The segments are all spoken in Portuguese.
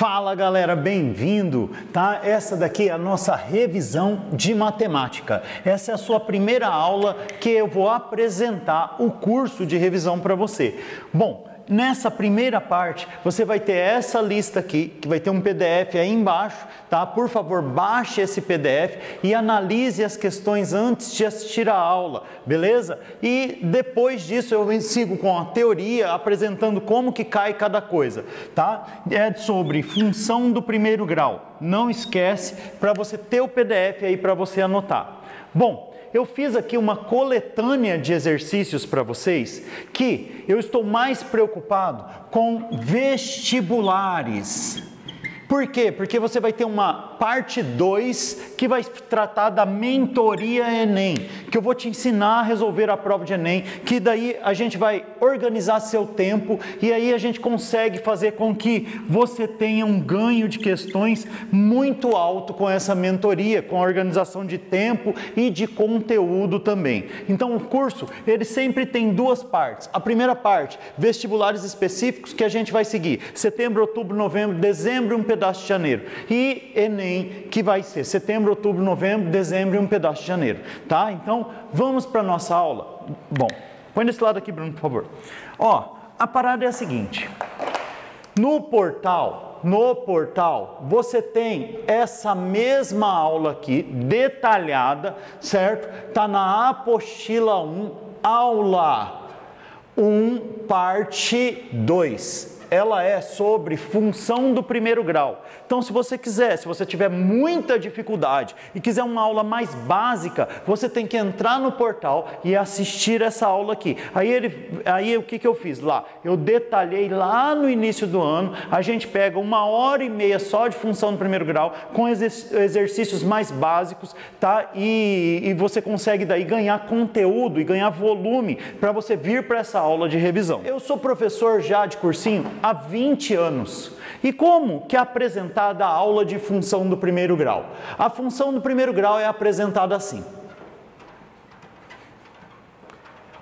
Fala galera, bem-vindo, tá? Essa daqui é a nossa revisão de matemática. Essa é a sua primeira aula que eu vou apresentar o curso de revisão para você. Bom, nessa primeira parte você vai ter essa lista aqui, que vai ter um PDF aí embaixo, tá? Por favor, baixe esse PDF e analise as questões antes de assistir a aula, beleza? E depois disso eu sigo com a teoria, apresentando como que cai cada coisa, tá? É sobre função do primeiro grau. Não esquece para você ter o PDF aí para você anotar. Bom, eu fiz aqui uma coletânea de exercícios para vocês que eu estou mais preocupado com vestibulares. Por quê? Porque você vai ter uma parte 2 que vai tratar da mentoria Enem, que eu vou te ensinar a resolver a prova de Enem, que daí a gente vai organizar seu tempo e aí a gente consegue fazer com que você tenha um ganho de questões muito alto com essa mentoria, com a organização de tempo e de conteúdo também. Então o curso, ele sempre tem duas partes. A primeira parte, vestibulares específicos, que a gente vai seguir setembro, outubro, novembro, dezembro e um pedaço de janeiro. E Enem, que vai ser setembro, outubro, novembro, dezembro e um pedaço de janeiro, tá? Então, vamos para a nossa aula. Bom, põe desse lado aqui, Bruno, por favor. Ó, a parada é a seguinte. No portal, você tem essa mesma aula aqui, detalhada, certo? Tá na apostila 1, aula 1, parte 2. Ela é sobre função do primeiro grau. Então, se você quiser, se você tiver muita dificuldade e quiser uma aula mais básica, você tem que entrar no portal e assistir essa aula aqui. Aí o que eu fiz lá? Eu detalhei lá no início do ano, a gente pega 1h30 só de função do primeiro grau, com exercícios mais básicos, tá? E você consegue daí ganhar conteúdo e ganhar volume para você vir para essa aula de revisão. Eu sou professor já de cursinho há 20 anos. E como que é apresentada a aula de função do primeiro grau? A função do primeiro grau é apresentada assim.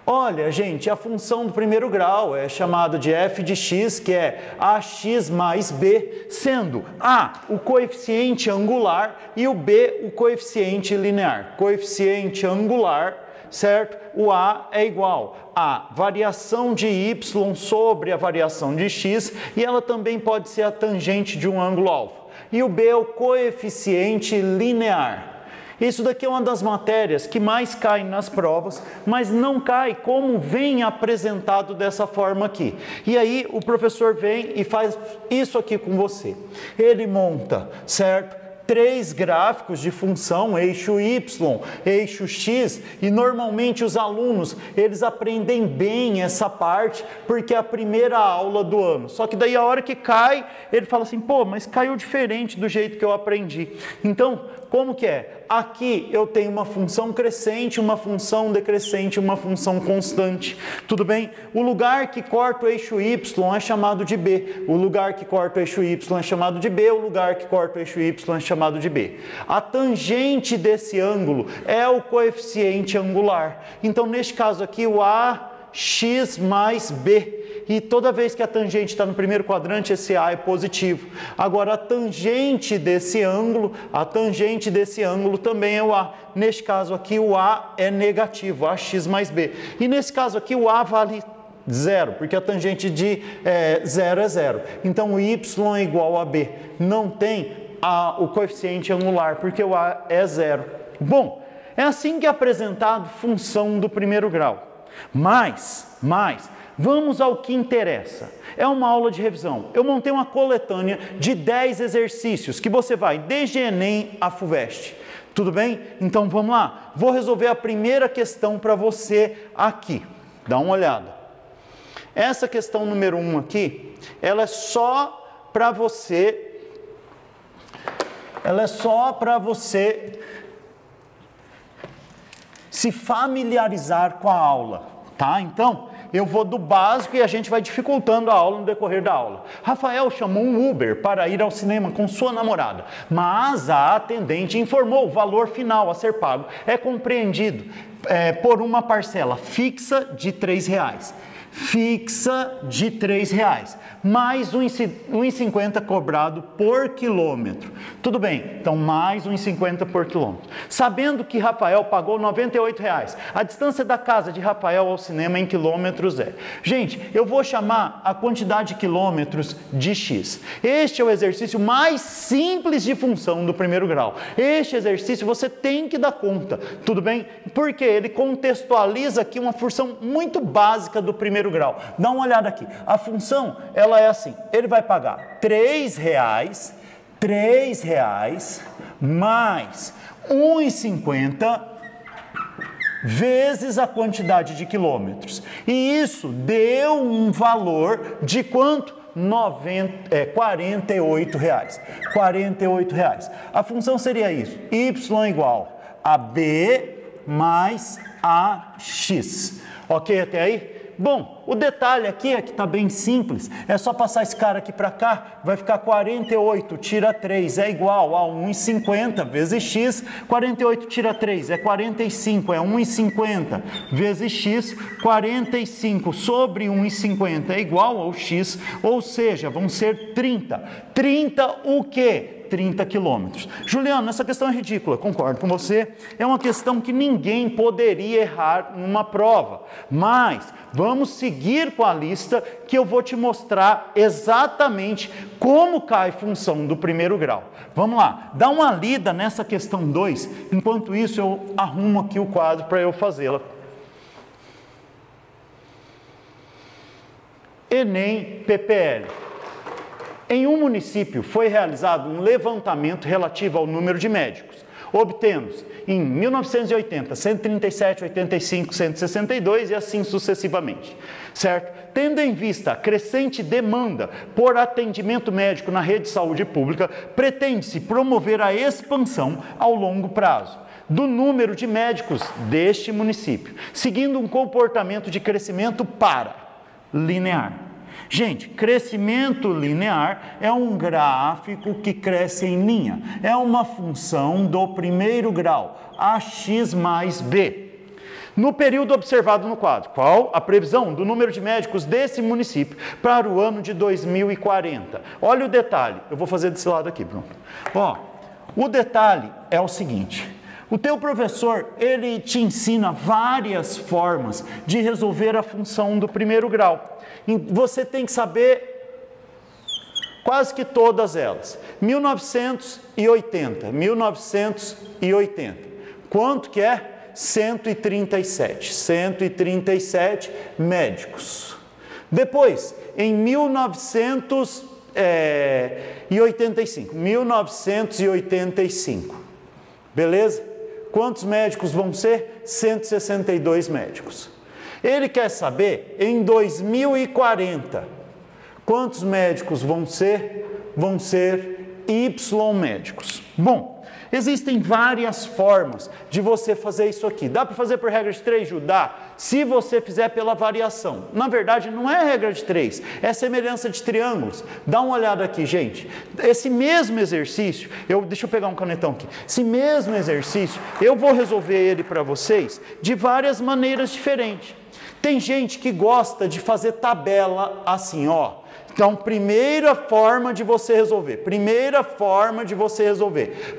Olha, gente, a função do primeiro grau é chamada de f de x, que é ax mais b, sendo a o coeficiente angular e o b o coeficiente linear. Coeficiente angular, certo? O a é igual a variação de y sobre a variação de x e ela também pode ser a tangente de um ângulo alfa. E o b é o coeficiente linear. Isso daqui é uma das matérias que mais cai nas provas, mas não cai como vem apresentado dessa forma aqui. E aí o professor vem e faz isso aqui com você. Ele monta, certo? 3 gráficos de função, eixo Y, eixo X, e normalmente os alunos, eles aprendem bem essa parte, porque é a primeira aula do ano. Só que daí a hora que cai, ele fala assim, pô, mas caiu diferente do jeito que eu aprendi. Então, como que é? Aqui eu tenho uma função crescente, uma função decrescente, uma função constante. Tudo bem? O lugar que corta o eixo Y é chamado de B. O lugar que corta o eixo Y é chamado de B. O lugar que corta o eixo Y é chamado de B. A tangente desse ângulo é o coeficiente angular. Então, neste caso aqui, o AX mais B. E toda vez que a tangente está no primeiro quadrante, esse A é positivo. Agora, a tangente desse ângulo também é o A. Neste caso aqui, o A é negativo, AX mais B. E nesse caso aqui, o A vale 0, porque a tangente de 0 é 0. Então, o Y é igual a B. Não tem o coeficiente angular, porque o A é 0. Bom, é assim que é apresentado função do primeiro grau. Mas, vamos ao que interessa. É uma aula de revisão. Eu montei uma coletânea de 10 exercícios que você vai desde Enem a FUVEST. Tudo bem? Então vamos lá. Vou resolver a primeira questão para você aqui. Dá uma olhada. Essa questão número 1 aqui, ela é só para você se familiarizar com a aula, tá? Então, eu vou do básico e a gente vai dificultando a aula no decorrer da aula. Rafael chamou um Uber para ir ao cinema com sua namorada, mas a atendente informou o valor final a ser pago é compreendido por uma parcela fixa de R$3. fixa de R$3, mais R$ 1,50 cobrado por quilômetro. Tudo bem, então mais R$ 1,50 por quilômetro. Sabendo que Rafael pagou R$ 98, a distância da casa de Rafael ao cinema em quilômetros é... Gente, eu vou chamar a quantidade de quilômetros de x. Este é o exercício mais simples de função do primeiro grau. Este exercício você tem que dar conta, tudo bem? Porque ele contextualiza aqui uma função muito básica do primeiro grau. Dá uma olhada aqui. A função, ela é assim, ele vai pagar R$3 mais R$ 1,50 vezes a quantidade de quilômetros. E isso deu um valor de quanto? R$48. R$48. A função seria isso, y igual a b mais ax. Ok até aí? Bom, o detalhe aqui é que está bem simples, é só passar esse cara aqui para cá, vai ficar 48, tira 3, é igual a 1,50 vezes x, 48 tira 3, é 45, é 1,50 vezes x, 45 sobre 1,50 é igual ao x, ou seja, vão ser 30. 30 o quê? 30 quilômetros. Juliano, essa questão é ridícula, concordo com você, é uma questão que ninguém poderia errar numa prova, mas vamos seguir com a lista que eu vou te mostrar exatamente como cai função do primeiro grau. Vamos lá, dá uma lida nessa questão 2, enquanto isso eu arrumo aqui o quadro para eu fazê-la. Enem PPL. Em um município foi realizado um levantamento relativo ao número de médicos. Obtemos em 1980, 137, 85, 162 e assim sucessivamente, certo? Tendo em vista a crescente demanda por atendimento médico na rede de saúde pública, pretende-se promover a expansão ao longo prazo do número de médicos deste município, seguindo um comportamento de crescimento linear. Gente, crescimento linear é um gráfico que cresce em linha. É uma função do primeiro grau, ax mais b. No período observado no quadro, qual a previsão do número de médicos desse município para o ano de 2040? Olha o detalhe, eu vou fazer desse lado aqui, Bruno. Ó, o detalhe é o seguinte... O teu professor, ele te ensina várias formas de resolver a função do primeiro grau. Você tem que saber quase que todas elas. 1980. Quanto que é? 137. 137 médicos. Depois, em 1985. Beleza? Quantos médicos vão ser? 162 médicos. Ele quer saber, em 2040, quantos médicos vão ser? Vão ser Y médicos. Bom, existem várias formas de você fazer isso aqui. Dá para fazer por regra de 3, Ju? Dá. Se você fizer pela variação. Na verdade, não é regra de 3, é semelhança de triângulos. Dá uma olhada aqui, gente. Esse mesmo exercício, deixa eu pegar um canetão aqui. Esse mesmo exercício, eu vou resolver ele para vocês de várias maneiras diferentes. Tem gente que gosta de fazer tabela assim, ó. Então, primeira forma de você resolver.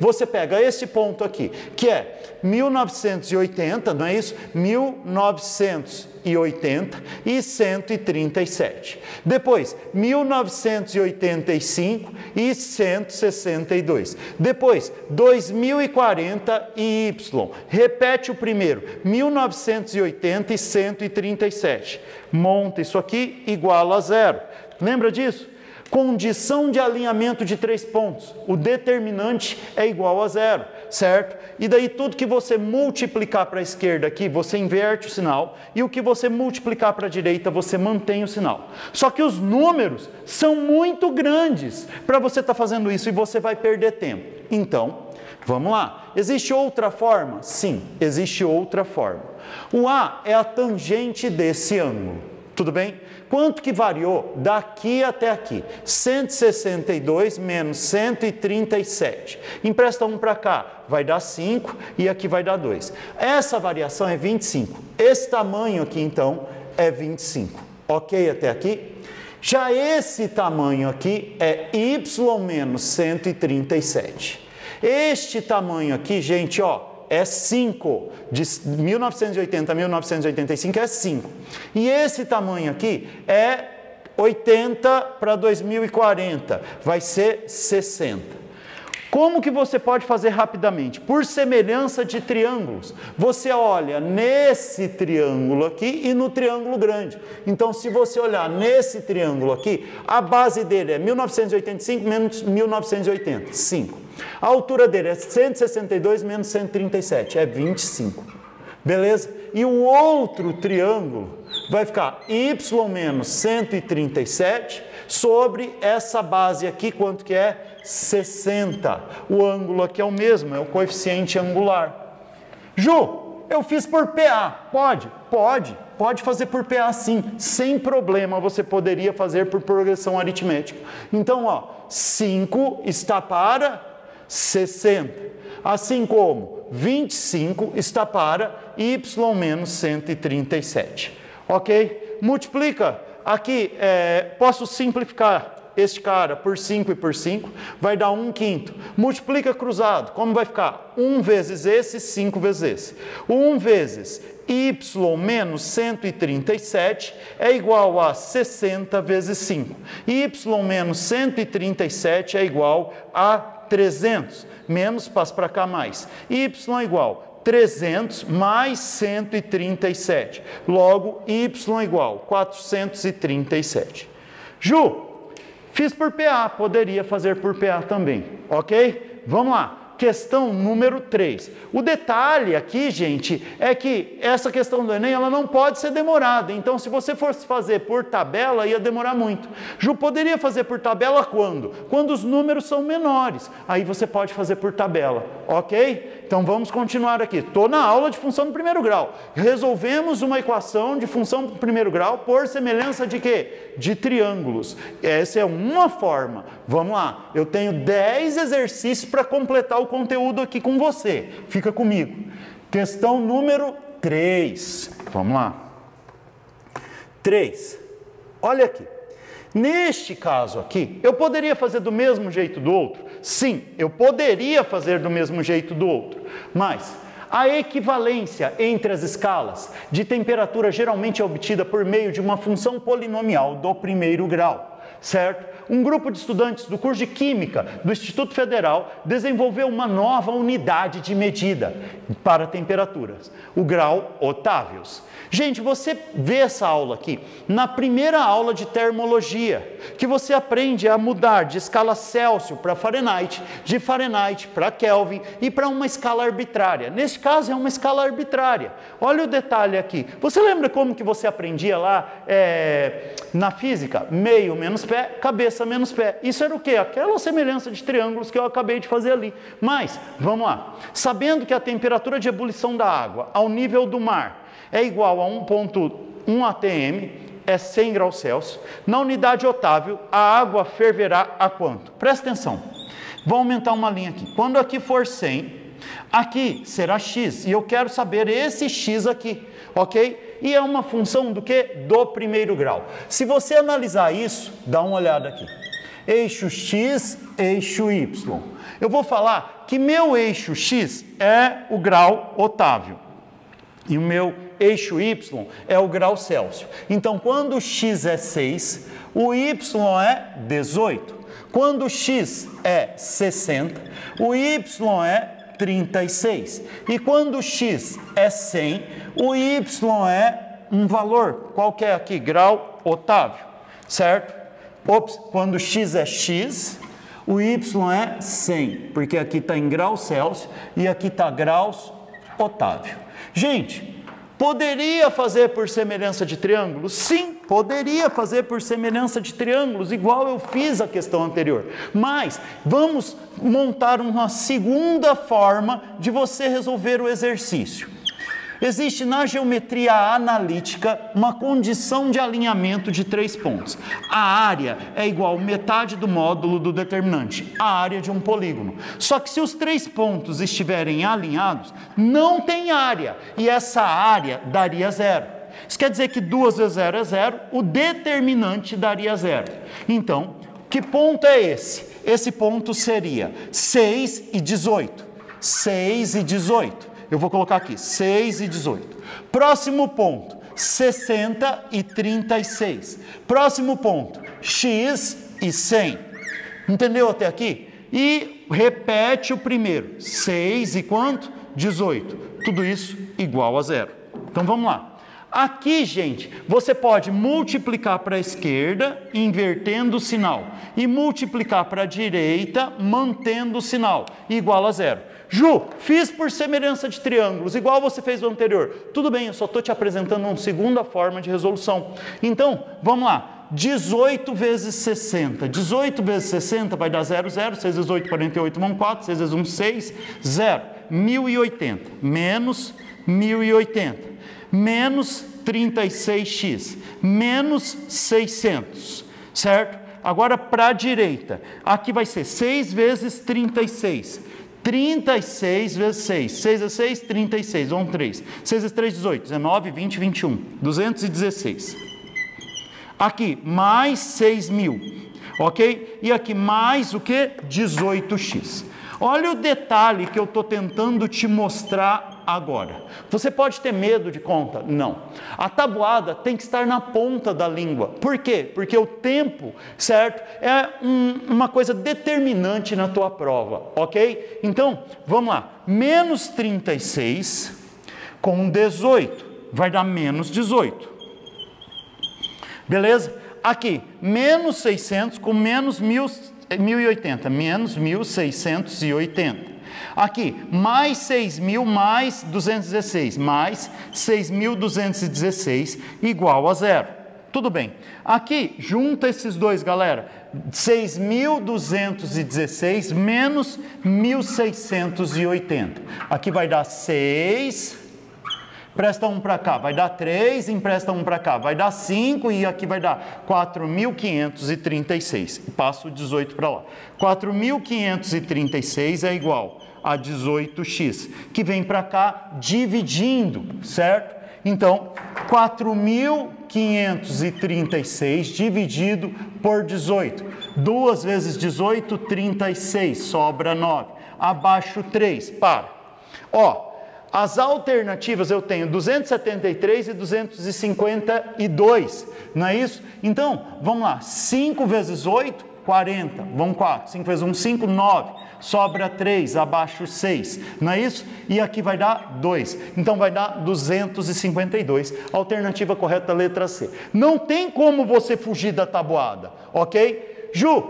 Você pega esse ponto aqui, que é 1980, não é isso? 1980 e 137. Depois, 1985 e 162. Depois, 2040 e Y. Repete o primeiro, 1980 e 137. Monta isso aqui igual a 0. Lembra disso? Condição de alinhamento de 3 pontos. O determinante é igual a 0, certo? E daí tudo que você multiplicar para a esquerda aqui, você inverte o sinal. E o que você multiplicar para a direita, você mantém o sinal. Só que os números são muito grandes para você estar fazendo isso e você vai perder tempo. Então, vamos lá. Existe outra forma? Sim, existe outra forma. O A é a tangente desse ângulo. Tudo bem? Quanto que variou daqui até aqui? 162 menos 137. Empresta 1 para cá, vai dar 5 e aqui vai dar 2. Essa variação é 25. Esse tamanho aqui, então, é 25. Ok até aqui? Já esse tamanho aqui é y menos 137. Este tamanho aqui, gente, ó, é 5. De 1980 a 1985 é 5. E esse tamanho aqui é 80 para 2040. Vai ser 60. Como que você pode fazer rapidamente? Por semelhança de triângulos. Você olha nesse triângulo aqui e no triângulo grande. Então, se você olhar nesse triângulo aqui, a base dele é 1985 menos 1980, 5. A altura dele é 162 menos 137, é 25. Beleza? E o outro triângulo vai ficar y menos 137 sobre essa base aqui, quanto que é? 60. O ângulo aqui é o mesmo, é o coeficiente angular. Ju, eu fiz por PA. Pode? Pode fazer por PA sim, sem problema. Você poderia fazer por progressão aritmética. Então, ó, 5 está para 60. Assim como 25 está para y menos 137. Ok? Multiplica. Aqui, posso simplificar este cara por 5 e por 5, vai dar 1/5. Multiplica cruzado, como vai ficar? 1 vezes esse, 5 vezes esse. 1 vezes y menos 137 é igual a 60 vezes 5. Y menos 137 é igual a 300. Menos, passa para cá mais. Y é igual 300 mais 137. Logo, y é igual 437. Ju, fiz por PA, poderia fazer por PA também, ok? Vamos lá. Questão número 3. O detalhe aqui, gente, é que essa questão do Enem, ela não pode ser demorada. Então, se você fosse fazer por tabela, ia demorar muito. Ju, poderia fazer por tabela quando? Quando os números são menores. Aí você pode fazer por tabela, ok? Então, vamos continuar aqui. Estou na aula de função do primeiro grau. Resolvemos uma equação de função do primeiro grau por semelhança de quê? De triângulos. Essa é uma forma. Vamos lá. Eu tenho 10 exercícios para completar o conteúdo aqui com você. Fica comigo. Questão número 3. Vamos lá. 3. Olha aqui. Neste caso aqui, eu poderia fazer do mesmo jeito do outro? Sim, eu poderia fazer do mesmo jeito do outro. Mas a equivalência entre as escalas de temperatura geralmente é obtida por meio de uma função polinomial do primeiro grau. Certo? Um grupo de estudantes do curso de Química do Instituto Federal desenvolveu uma nova unidade de medida para temperaturas, o grau Otávios. Gente, você vê essa aula aqui na primeira aula de termologia, que você aprende a mudar de escala Celsius para Fahrenheit, de Fahrenheit para Kelvin e para uma escala arbitrária. Nesse caso é uma escala arbitrária. Olha o detalhe aqui. Você lembra como que você aprendia lá na física? Meio menos pé, cabeça menos pé. Isso era o quê? Aquela semelhança de triângulos que eu acabei de fazer ali. Mas, vamos lá. Sabendo que a temperatura de ebulição da água ao nível do mar é igual a 1,1 atm, é 100 graus Celsius, na unidade Otávio, a água ferverá a quanto? Presta atenção. Vou aumentar uma linha aqui. Quando aqui for 100, aqui será x, e eu quero saber esse x aqui, ok? E é uma função do quê? Do primeiro grau. Se você analisar isso, dá uma olhada aqui. Eixo x, eixo y. Eu vou falar que meu eixo x é o grau Otávio. E o meu eixo y é o grau Celsius. Então, quando o x é 6, o y é 18. Quando o x é 60, o y é 36. E quando o x é 100, o y é um valor qualquer aqui, grau Otávio, certo? Quando o x é x, o y é 100, porque aqui está em graus Celsius e aqui está graus Otávio. Gente, poderia fazer por semelhança de triângulos? Sim, poderia fazer por semelhança de triângulos, igual eu fiz a questão anterior. Mas vamos montar uma segunda forma de você resolver o exercício. Existe na geometria analítica uma condição de alinhamento de 3 pontos. A área é igual a metade do módulo do determinante, a área de um polígono. Só que se os 3 pontos estiverem alinhados, não tem área, e essa área daria 0. Isso quer dizer que 2 vezes 0 é 0, o determinante daria 0. Então, que ponto é esse? Esse ponto seria 6 e 18. 6 e 18. Eu vou colocar aqui, 6 e 18. Próximo ponto, 60 e 36. Próximo ponto, x e 100. Entendeu até aqui? E repete o primeiro, 6 e quanto? 18. Tudo isso igual a 0. Então vamos lá. Aqui, gente, você pode multiplicar para a esquerda, invertendo o sinal, e multiplicar para a direita, mantendo o sinal, igual a 0. Ju, fiz por semelhança de triângulos, igual você fez no anterior. Tudo bem, eu só estou te apresentando uma segunda forma de resolução. Então, vamos lá. 18 vezes 60. 18 vezes 60 vai dar 0, 0. 6 vezes 8, 48, vão 4. 6 vezes 1, 6, 0. 1080 menos 1080. Menos 36x, menos 600, certo? Agora para a direita, aqui vai ser 6 vezes 36, 36 vezes 6, 6 vezes 6, 36, vão 3, 6 vezes 3, 18, 19, 20, 21, 216. Aqui, mais 6.000, ok? E aqui mais o que? 18x. Olha o detalhe que eu estou tentando te mostrar agora. Você pode ter medo de conta? Não. A tabuada tem que estar na ponta da língua. Por quê? Porque o tempo, certo? É uma coisa determinante na tua prova, ok? Então, vamos lá. Menos 36 com 18 vai dar menos 18. Beleza? Aqui, menos 600 com menos 1080, menos 1680. Aqui, mais 6.000 mais 216, mais 6.216 igual a 0. Tudo bem. Aqui, junta esses dois, galera. 6.216 menos 1.680. Aqui vai dar 6... Empresta um para cá, vai dar 3, empresta um para cá, vai dar 5 e aqui vai dar 4.536. Passo o 18 para lá. 4.536 é igual a 18x, que vem para cá dividindo, certo? Então, 4.536 dividido por 18. 2 vezes 18, 36, sobra 9. Abaixo 3, para. Ó. As alternativas eu tenho 273 e 252, não é isso? Então, vamos lá, 5 vezes 8, 40, vão 4, 5 vezes 1, 5, 9, sobra 3, abaixo 6, não é isso? E aqui vai dar 2, então vai dar 252, alternativa correta, letra C. Não tem como você fugir da tabuada, ok? Ju,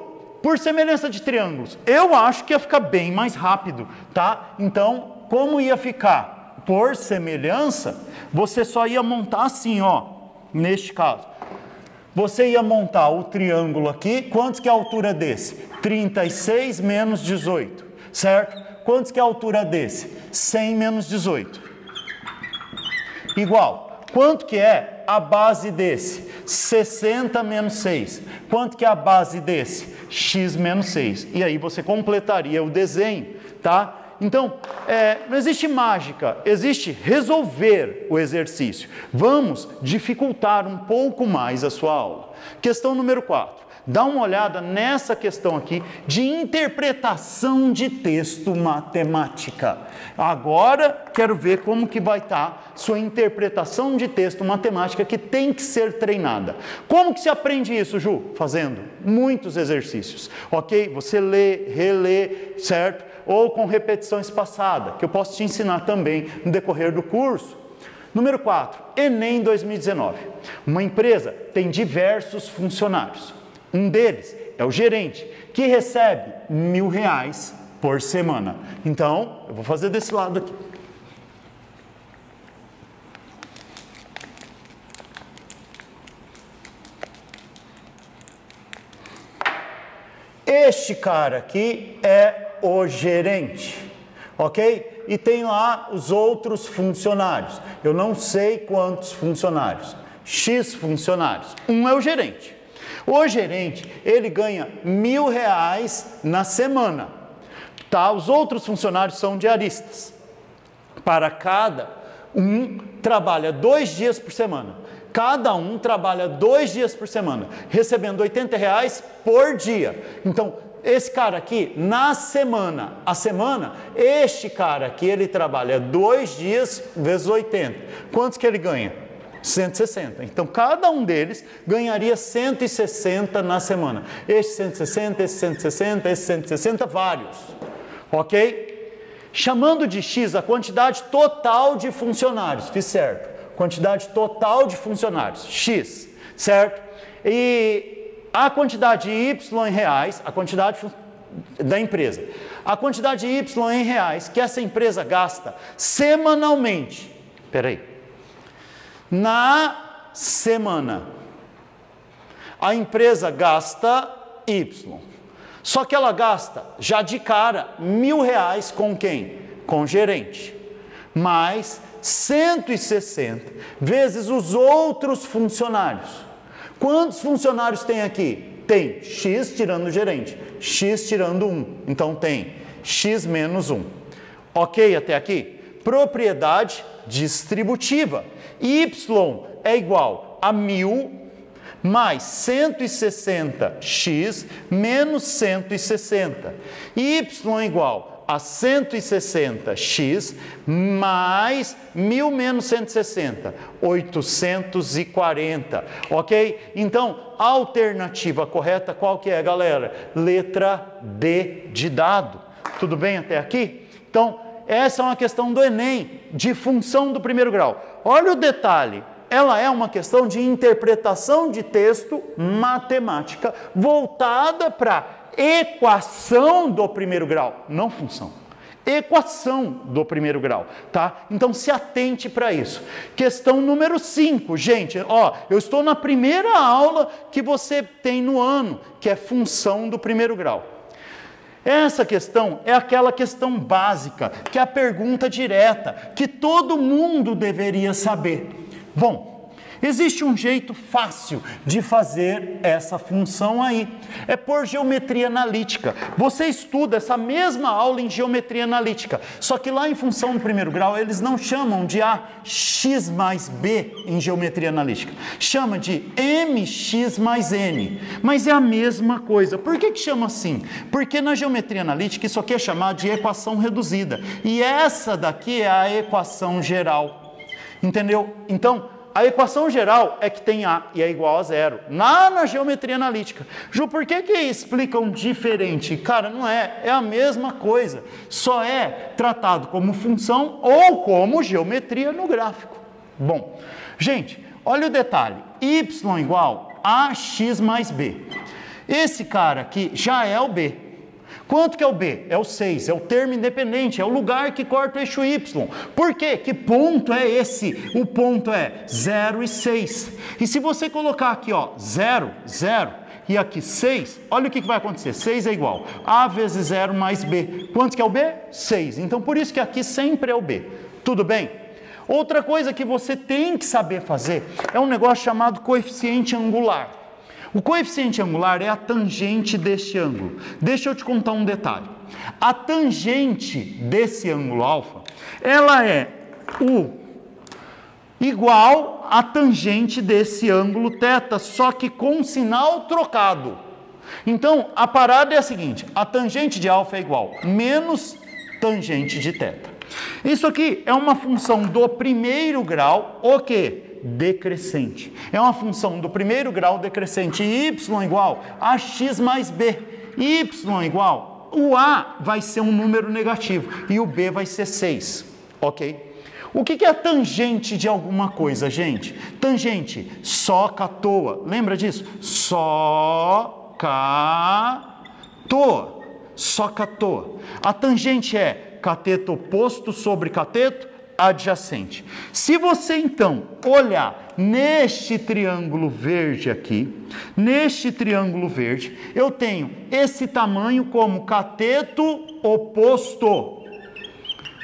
por semelhança de triângulos, eu acho que ia ficar bem mais rápido, tá? Então, como ia ficar? Por semelhança, você só ia montar assim, ó, neste caso. Você ia montar o triângulo aqui, quantos que é a altura desse? 36 menos 18, certo? Quantos que é a altura desse? 100 menos 18. Igual. Quanto que é a base desse? 60 menos 6. Quanto que é a base desse? X menos 6. E aí você completaria o desenho, tá? Então, não existe mágica, existe resolver o exercício. Vamos dificultar um pouco mais a sua aula. Questão número 4. Dá uma olhada nessa questão aqui de interpretação de texto matemática. Agora, quero ver como que vai estar sua interpretação de texto matemática que tem que ser treinada. Como que se aprende isso, Ju? Fazendo muitos exercícios, ok? Você lê, relê, certo? Ou com repetição espaçada, que eu posso te ensinar também no decorrer do curso. Número 4, Enem 2019. Uma empresa tem diversos funcionários. Um deles é o gerente, que recebe R$1.000 por semana. Então, eu vou fazer desse lado aqui. Este cara aqui é o gerente, ok? E tem lá os outros funcionários. Eu não sei quantos funcionários. X funcionários. Um é o gerente. O gerente, ele ganha R$1.000 na semana. Tá? Os outros funcionários são diaristas. Para cada um trabalha 2 dias por semana. Cada um trabalha 2 dias por semana, recebendo R$80 por dia. Então, esse cara aqui, na semana, este cara aqui, ele trabalha 2 dias vezes 80. Quantos que ele ganha? 160. Então, cada um deles ganharia 160 na semana. Este 160, esse 160, esse 160, vários. Ok? Chamando de X a quantidade total de funcionários. Fiz certo. Quantidade total de funcionários. X. Certo? E a quantidade Y em reais, a quantidade da empresa. A quantidade Y em reais que essa empresa gasta semanalmente. Espera aí. Na semana, a empresa gasta Y. Só que ela gasta, já de cara, R$1.000 com quem? Com o gerente. Mais 160 vezes os outros funcionários. Quantos funcionários tem aqui? Tem X tirando o gerente, X tirando 1. Então tem X menos 1. Ok até aqui? Propriedade distributiva. Y é igual a 1.000 mais 160x menos 160. Y é igual a 160x mais 1.000 menos 160, 840, ok? Então, a alternativa correta qual que é, galera? Letra D de dado. Tudo bem até aqui? Então, essa é uma questão do Enem, de função do primeiro grau. Olha o detalhe. Ela é uma questão de interpretação de texto matemática voltada para equação do primeiro grau, não função. Equação do primeiro grau, tá? Então se atente para isso. Questão número 5, gente, ó, eu estou na primeira aula que você tem no ano, que é função do primeiro grau. Essa questão é aquela questão básica, que é a pergunta direta, que todo mundo deveria saber. Bom, existe um jeito fácil de fazer essa função aí, é por geometria analítica. Você estuda essa mesma aula em geometria analítica, só que lá em função do primeiro grau eles não chamam de AX mais B em geometria analítica, chama de MX mais N, mas é a mesma coisa. Por que chama assim? Porque na geometria analítica isso aqui é chamado de equação reduzida, e essa daqui é a equação geral. Entendeu? Então, a equação geral é que tem A e é igual a 0. Na geometria analítica. Ju, por que explicam diferente? Cara, não é. É a mesma coisa. Só é tratado como função ou como geometria no gráfico. Bom, gente, olha o detalhe. Y igual a AX mais B. Esse cara aqui já é o B. Quanto que é o B? É o 6, é o termo independente, é o lugar que corta o eixo Y. Por quê? Que ponto é esse? O ponto é 0 e 6. E se você colocar aqui, ó, 0, 0 e aqui 6, olha o que vai acontecer. 6 é igual a vezes 0 mais B. Quanto que é o B? 6. Então, por isso que aqui sempre é o B. Tudo bem? Outra coisa que você tem que saber fazer é um negócio chamado coeficiente angular. O coeficiente angular é a tangente deste ângulo. Deixa eu te contar um detalhe. A tangente desse ângulo alfa, ela é igual à tangente desse ângulo θ, só que com sinal trocado. Então, a parada é a seguinte, a tangente de alfa é igual menos tangente de θ. Isso aqui é uma função do primeiro grau, o quê? Decrescente. É uma função do primeiro grau decrescente. Y igual a x mais b. Y igual, o a vai ser um número negativo e o b vai ser 6. Ok? O que é a tangente de alguma coisa, gente? Tangente, soca à toa. Lembra disso? Soca à toa. Soca à toa. A tangente é cateto oposto sobre cateto adjacente. Se você então olhar neste triângulo verde aqui, neste triângulo verde, eu tenho esse tamanho como cateto oposto.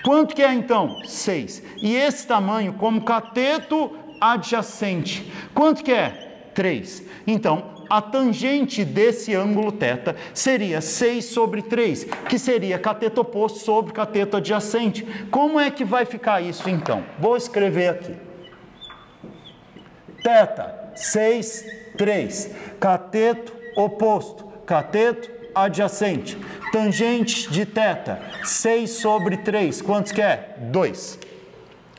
Quanto que é então? 6. E esse tamanho como cateto adjacente. Quanto que é? 3. Então, a tangente desse ângulo θ seria 6 sobre 3, que seria cateto oposto sobre cateto adjacente. Como é que vai ficar isso então? Vou escrever aqui. Teta, 6, 3. Cateto oposto, cateto adjacente. Tangente de teta, 6 sobre 3. Quantos que é? 2.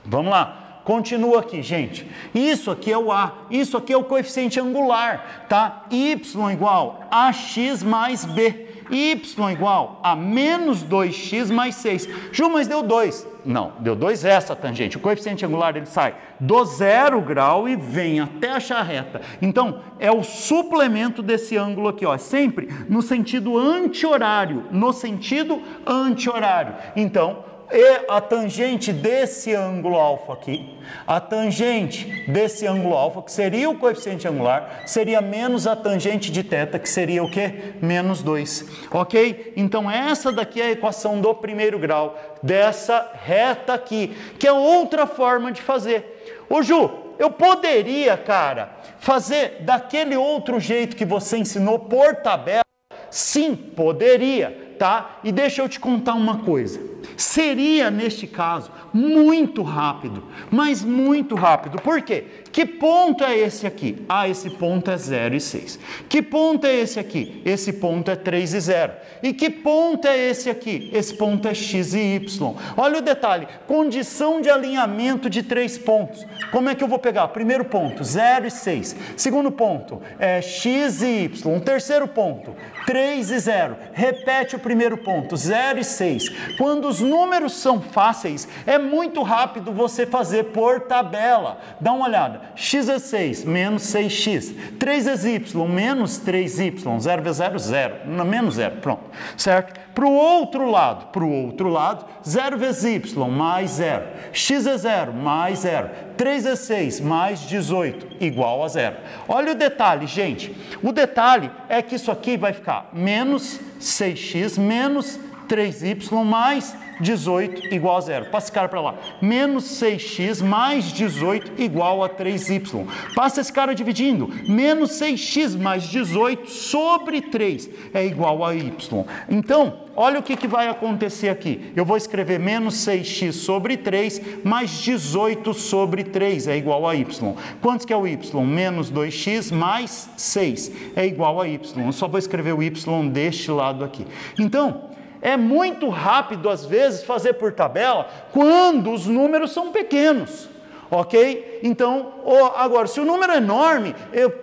Vamos lá. Continua aqui, gente. Isso aqui é o A. Isso aqui é o coeficiente angular, tá? Y igual a x mais b. Y igual a menos 2x mais 6. Ju, mas deu 2. Não, deu 2 essa tangente. O coeficiente angular ele sai do 0 grau e vem até achar a reta. Então, é o suplemento desse ângulo aqui, ó, sempre no sentido anti-horário. No sentido anti-horário. Então, e a tangente desse ângulo alfa aqui, a tangente desse ângulo alfa, que seria o coeficiente angular, seria menos a tangente de θ, que seria o quê? Menos 2, ok? Então essa daqui é a equação do primeiro grau, dessa reta aqui, que é outra forma de fazer. Ô Ju, eu poderia, cara, fazer daquele outro jeito que você ensinou por tabela? Sim, poderia, tá? E deixa eu te contar uma coisa. Seria, neste caso, muito rápido, mas muito rápido. Por quê? Que ponto é esse aqui? Ah, esse ponto é 0 e 6. Que ponto é esse aqui? Esse ponto é 3 e 0. E que ponto é esse aqui? Esse ponto é x e y. Olha o detalhe, condição de alinhamento de 3 pontos. Como é que eu vou pegar? Primeiro ponto, 0 e 6. Segundo ponto, é x e y. Terceiro ponto, 3 e 0. Repete o primeiro ponto, 0 e 6. Quando os números são fáceis, é muito rápido você fazer por tabela. Dá uma olhada. X é 6, menos 6x. 3 é y, menos 3y. 0 vezes 0, 0. Menos 0, pronto. Certo? Para o outro lado, 0 vezes y, mais 0. X é 0, mais 0. 3 é 6, mais 18, igual a 0. Olha o detalhe, gente. O detalhe é que isso aqui vai ficar menos 6x, menos 3y mais 18 igual a 0. Passa esse cara para lá. Menos 6x mais 18 igual a 3y. Passa esse cara dividindo. Menos 6x mais 18 sobre 3 é igual a y. Então, olha o que vai acontecer aqui. Eu vou escrever menos 6x sobre 3 mais 18 sobre 3 é igual a y. Quantos que é o y? Menos 2x mais 6 é igual a y. Eu só vou escrever o y deste lado aqui. Então, é muito rápido, às vezes, fazer por tabela quando os números são pequenos, ok? Então, agora, se o número é enorme,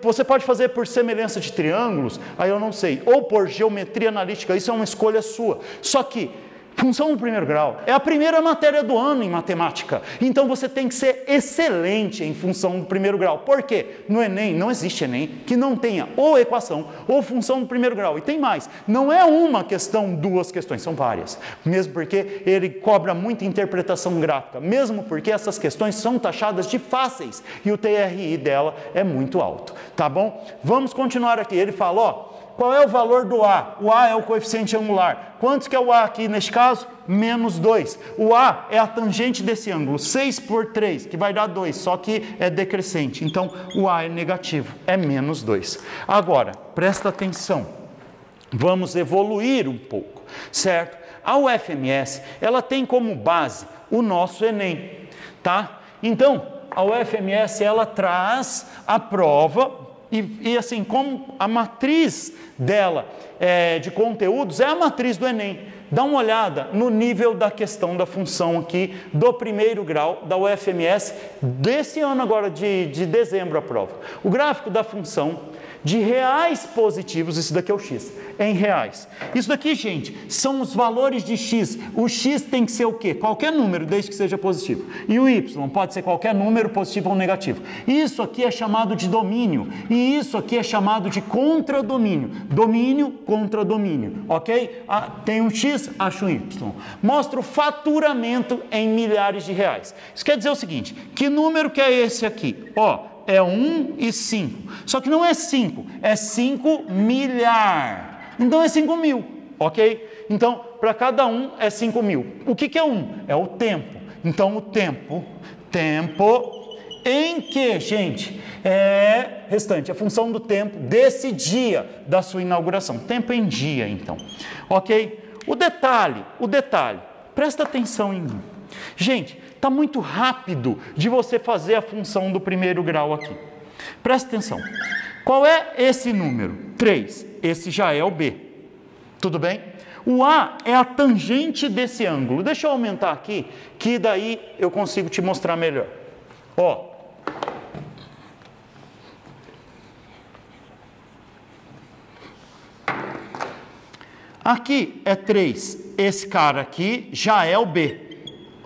você pode fazer por semelhança de triângulos, aí eu não sei, ou por geometria analítica, isso é uma escolha sua. Só que função do primeiro grau é a primeira matéria do ano em matemática. Então você tem que ser excelente em função do primeiro grau. Por quê? No Enem, não existe Enem que não tenha ou equação ou função do primeiro grau. E tem mais, não é uma questão, duas questões, são várias. Mesmo porque ele cobra muita interpretação gráfica. Mesmo porque essas questões são taxadas de fáceis. E o TRI dela é muito alto. Tá bom? Vamos continuar aqui. Ele fala, ó. Qual é o valor do A? O A é o coeficiente angular. Quantos que é o A aqui neste caso? Menos 2. O A é a tangente desse ângulo, 6 por 3, que vai dar 2, só que é decrescente. Então, o A é negativo, é menos 2. Agora, presta atenção. Vamos evoluir um pouco, certo? A UFMS, ela tem como base o nosso Enem, tá? Então, a UFMS, ela traz a prova. E assim, como a matriz dela de conteúdos é a matriz do Enem. Dá uma olhada no nível da questão da função aqui do primeiro grau da UFMS desse ano agora de dezembro a prova. O gráfico da função de reais positivos, isso daqui é o x, em reais. Isso daqui, gente, são os valores de x. O x tem que ser o quê? Qualquer número, desde que seja positivo. E o y pode ser qualquer número, positivo ou negativo. Isso aqui é chamado de domínio. E isso aqui é chamado de contradomínio. Domínio contra domínio, ok? Tem um x, acho um y. Mostra o faturamento em milhares de reais. Isso quer dizer o seguinte, que número que é esse aqui? Ó, é 1 e 5. Só que não é 5, é 5 milhar. Então é 5 mil, ok? Então, para cada um é 5 mil. O que é 1? É o tempo. Então, o tempo em que, gente, é restante, a função do tempo desse dia da sua inauguração. Tempo em dia, então. Ok? O detalhe, presta atenção em mim. Gente, está muito rápido de você fazer a função do primeiro grau aqui. Presta atenção. Qual é esse número? 3. Esse já é o B. Tudo bem? O A é a tangente desse ângulo. Deixa eu aumentar aqui, que daí eu consigo te mostrar melhor. Ó. Aqui é 3. Esse cara aqui já é o B,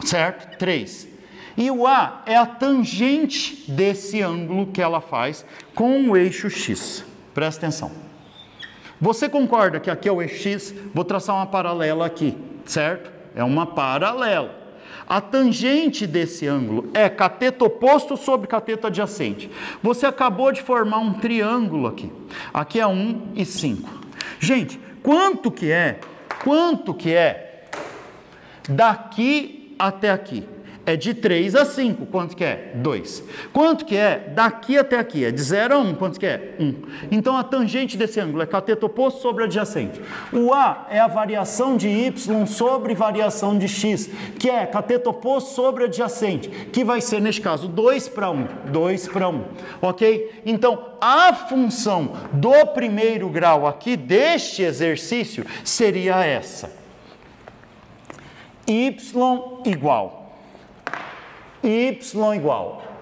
certo? 3. E o A é a tangente desse ângulo que ela faz com o eixo X. Presta atenção. Você concorda que aqui é o eixo X? Vou traçar uma paralela aqui, certo? É uma paralela. A tangente desse ângulo é cateto oposto sobre cateto adjacente. Você acabou de formar um triângulo aqui. Aqui é 1 e 5. Gente, quanto que é daqui até aqui? É de 3 a 5. Quanto que é? 2. Quanto que é daqui até aqui? É de 0 a 1. Quanto que é? 1. Então, a tangente desse ângulo é cateto oposto sobre adjacente. O A é a variação de y sobre variação de x, que é cateto oposto sobre adjacente, que vai ser, neste caso, 2 para 1. 2 para 1. Ok? Então, a função do primeiro grau aqui, deste exercício, seria essa. Y igual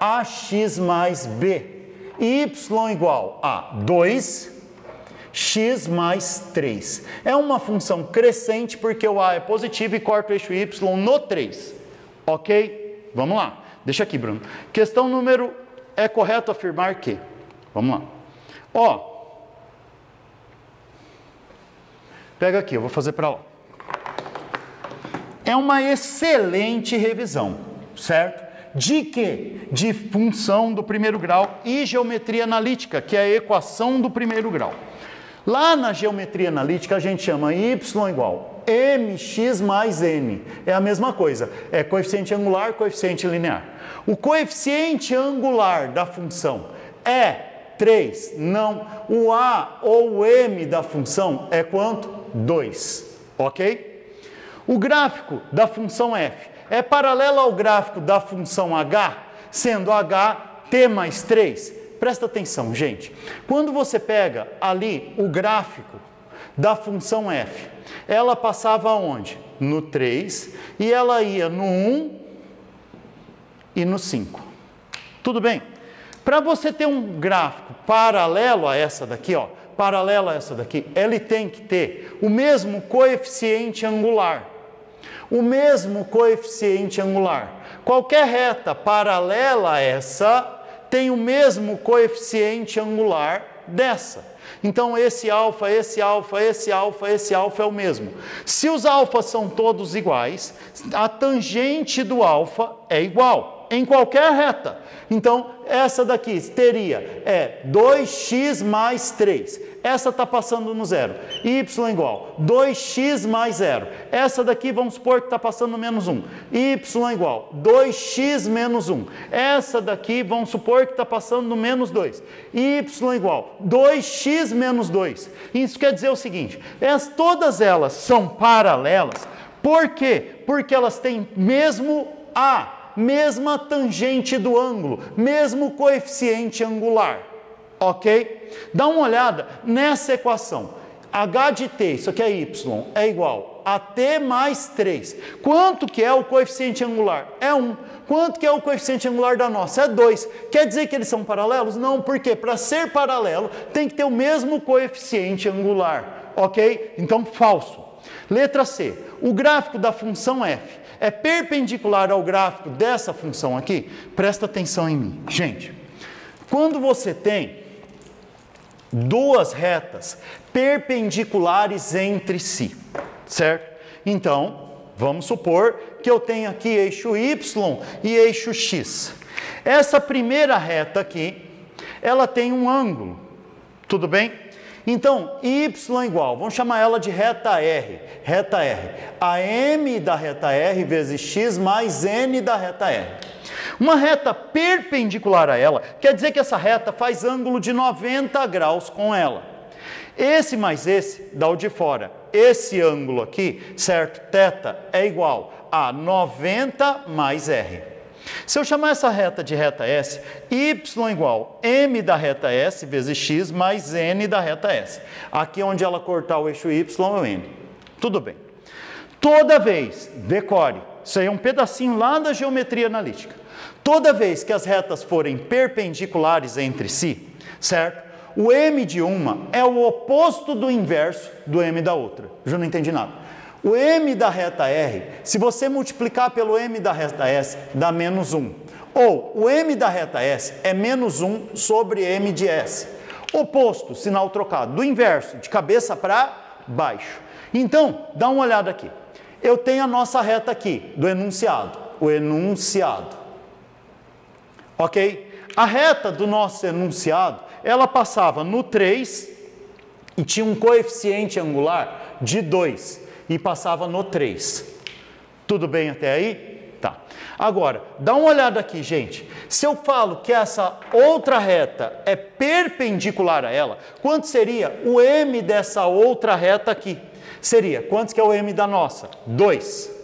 ax mais b, y igual a 2, x mais 3. É uma função crescente porque o a é positivo e corta o eixo y no 3. Ok? Vamos lá. Deixa aqui, Bruno. Questão número... É correto afirmar que... Vamos lá. Ó. Pega aqui, eu vou fazer para lá. É uma excelente revisão, certo? De quê? De função do primeiro grau e geometria analítica, que é a equação do primeiro grau. Lá na geometria analítica a gente chama y igual mx mais n. É a mesma coisa, é coeficiente angular, coeficiente linear. O coeficiente angular da função é 3, não. O a ou o m da função é quanto? 2, ok? O gráfico da função f é paralelo ao gráfico da função h, sendo h t mais 3. Presta atenção, gente. Quando você pega ali o gráfico da função f, ela passava onde? No 3, e ela ia no 1 e no 5. Tudo bem? Para você ter um gráfico paralelo a essa daqui, ó, paralelo a essa daqui, ele tem que ter o mesmo coeficiente angular. O mesmo coeficiente angular. Qualquer reta paralela a essa tem o mesmo coeficiente angular dessa. Então, esse alfa, esse alfa, esse alfa, esse alfa é o mesmo. Se os alfas são todos iguais, a tangente do alfa é igual em qualquer reta. Então, essa daqui teria 2x mais 3. Essa está passando no zero. Y igual 2x mais 0. Essa daqui vamos supor que está passando no menos 1. Y igual 2x menos 1. Essa daqui vamos supor que está passando no menos 2. Y igual 2x menos 2. Isso quer dizer o seguinte, todas elas são paralelas. Por quê? Porque elas têm mesma tangente do ângulo, mesmo coeficiente angular. Ok? Dá uma olhada nessa equação. H de t, isso aqui é y, é igual a t mais 3. Quanto que é o coeficiente angular? É 1. Quanto que é o coeficiente angular da nossa? É 2. Quer dizer que eles são paralelos? Não, porque para ser paralelo tem que ter o mesmo coeficiente angular. Ok? Então, falso. Letra C. O gráfico da função f é perpendicular ao gráfico dessa função aqui? Presta atenção em mim. Gente, quando você tem duas retas perpendiculares entre si, certo? Então, vamos supor que eu tenho aqui eixo y e eixo x. Essa primeira reta aqui, ela tem um ângulo, tudo bem? Então, y igual, vamos chamar ela de reta R. Reta R. A m da reta R vezes x mais n da reta R. Uma reta perpendicular a ela, quer dizer que essa reta faz ângulo de 90 graus com ela. Esse mais esse dá o de fora. Esse ângulo aqui, certo? Θ é igual a 90 mais R. Se eu chamar essa reta de reta S, y igual m da reta S vezes x mais n da reta S. Aqui onde ela cortar o eixo y é o n. Tudo bem. Toda vez, decore, isso aí é um pedacinho lá da geometria analítica. Toda vez que as retas forem perpendiculares entre si, certo? O m de uma é o oposto do inverso do m da outra. Eu já não entendi nada. O m da reta R, se você multiplicar pelo m da reta S, dá menos 1. Ou o m da reta S é menos 1 sobre m de S. Oposto, sinal trocado, do inverso, de cabeça para baixo. Então, dá uma olhada aqui. Eu tenho a nossa reta aqui, do enunciado. O enunciado. Ok? A reta do nosso enunciado, ela passava no 3 e tinha um coeficiente angular de 2. E passava no 3. Tudo bem até aí? Tá. Agora, dá uma olhada aqui, gente. Se eu falo que essa outra reta é perpendicular a ela, quanto seria o m dessa outra reta aqui? Seria, quanto que é o m da nossa? 2.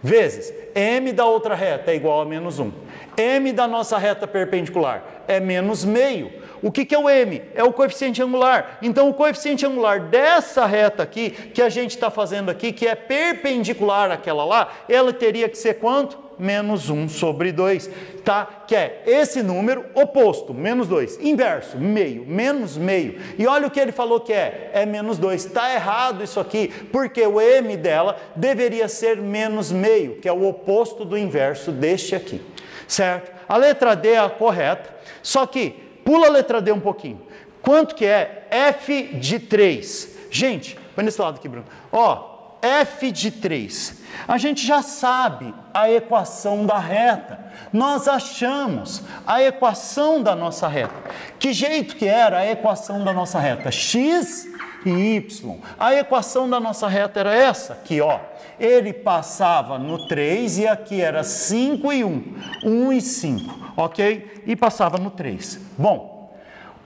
Vezes, m da outra reta é igual a menos 1. M da nossa reta perpendicular é menos meio. O que é o m? É o coeficiente angular. Então, o coeficiente angular dessa reta aqui, que a gente está fazendo aqui, que é perpendicular àquela lá, ela teria que ser quanto? Menos 1 sobre 2, tá? Que é esse número oposto, menos 2. Inverso, meio, menos meio. E olha o que ele falou que é menos 2. Está errado isso aqui, porque o m dela deveria ser menos meio, que é o oposto do inverso deste aqui, certo? A letra D é a correta, só que pula a letra D um pouquinho. Quanto que é f de 3? Gente, põe nesse lado aqui, Bruno. Ó, f de 3. A gente já sabe a equação da reta. Nós achamos a equação da nossa reta. Que jeito que era a equação da nossa reta? X e y. A equação da nossa reta era essa aqui, ó. Ele passava no 3 e aqui era 5 e 1. 1 e 5. Ok? E passava no 3. Bom,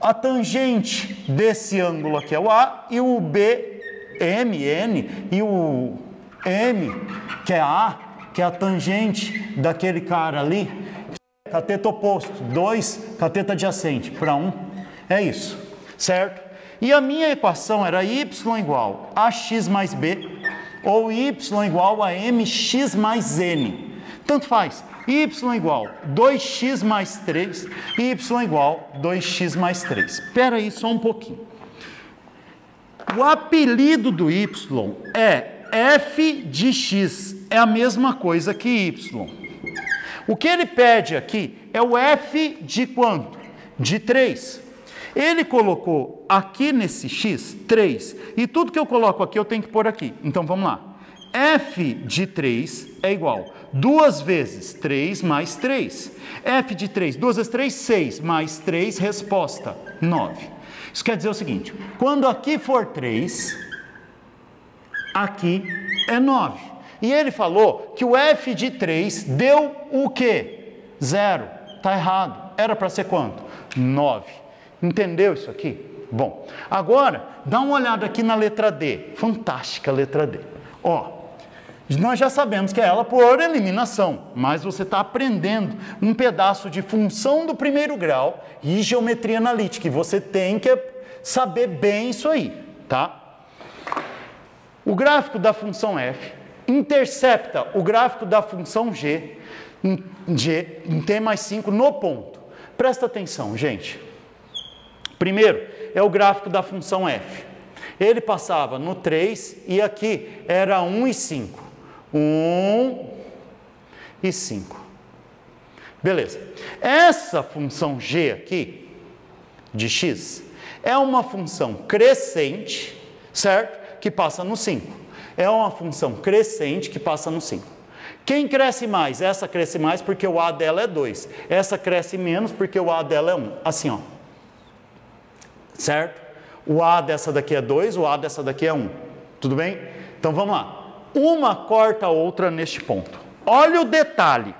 a tangente desse ângulo aqui é o A, e o B, N, e o M, que é A, que é a tangente daquele cara ali, cateto oposto, 2, cateto adjacente, para 1, é isso, certo? E a minha equação era y igual a x mais b, ou y igual a mx mais n, tanto faz. Y igual 2x mais 3, y igual 2x mais 3. Espera aí só um pouquinho. O apelido do y é f de x, é a mesma coisa que y. O que ele pede aqui é o f de quanto? De 3. Ele colocou aqui nesse x 3, e tudo que eu coloco aqui eu tenho que pôr aqui. Então vamos lá. F de 3 é igual 2 vezes 3 mais 3. F de 3, 2 vezes 3, 6, mais 3, resposta, 9. Isso quer dizer o seguinte, quando aqui for 3, aqui é 9. E ele falou que o F de 3 deu o quê? 0. Está errado. Era para ser quanto? 9. Entendeu isso aqui? Bom, agora dá uma olhada aqui na letra D. Fantástica a letra D. Ó. Nós já sabemos que é ela por eliminação, mas você está aprendendo um pedaço de função do primeiro grau e geometria analítica, e você tem que saber bem isso aí, tá? O gráfico da função f intercepta o gráfico da função g em t mais 5 no ponto. Presta atenção, gente. Primeiro é o gráfico da função f. Ele passava no 3 e aqui era 1 e 5. 1 e 5. Beleza. Essa função g aqui, de x, é uma função crescente, certo? Que passa no 5. É uma função crescente que passa no 5. Quem cresce mais? Essa cresce mais porque o a dela é 2. Essa cresce menos porque o a dela é 1. Assim, ó. Certo? O a dessa daqui é 2, o a dessa daqui é 1. Tudo bem? Então vamos lá. Uma corta a outra neste ponto. Olha o detalhe.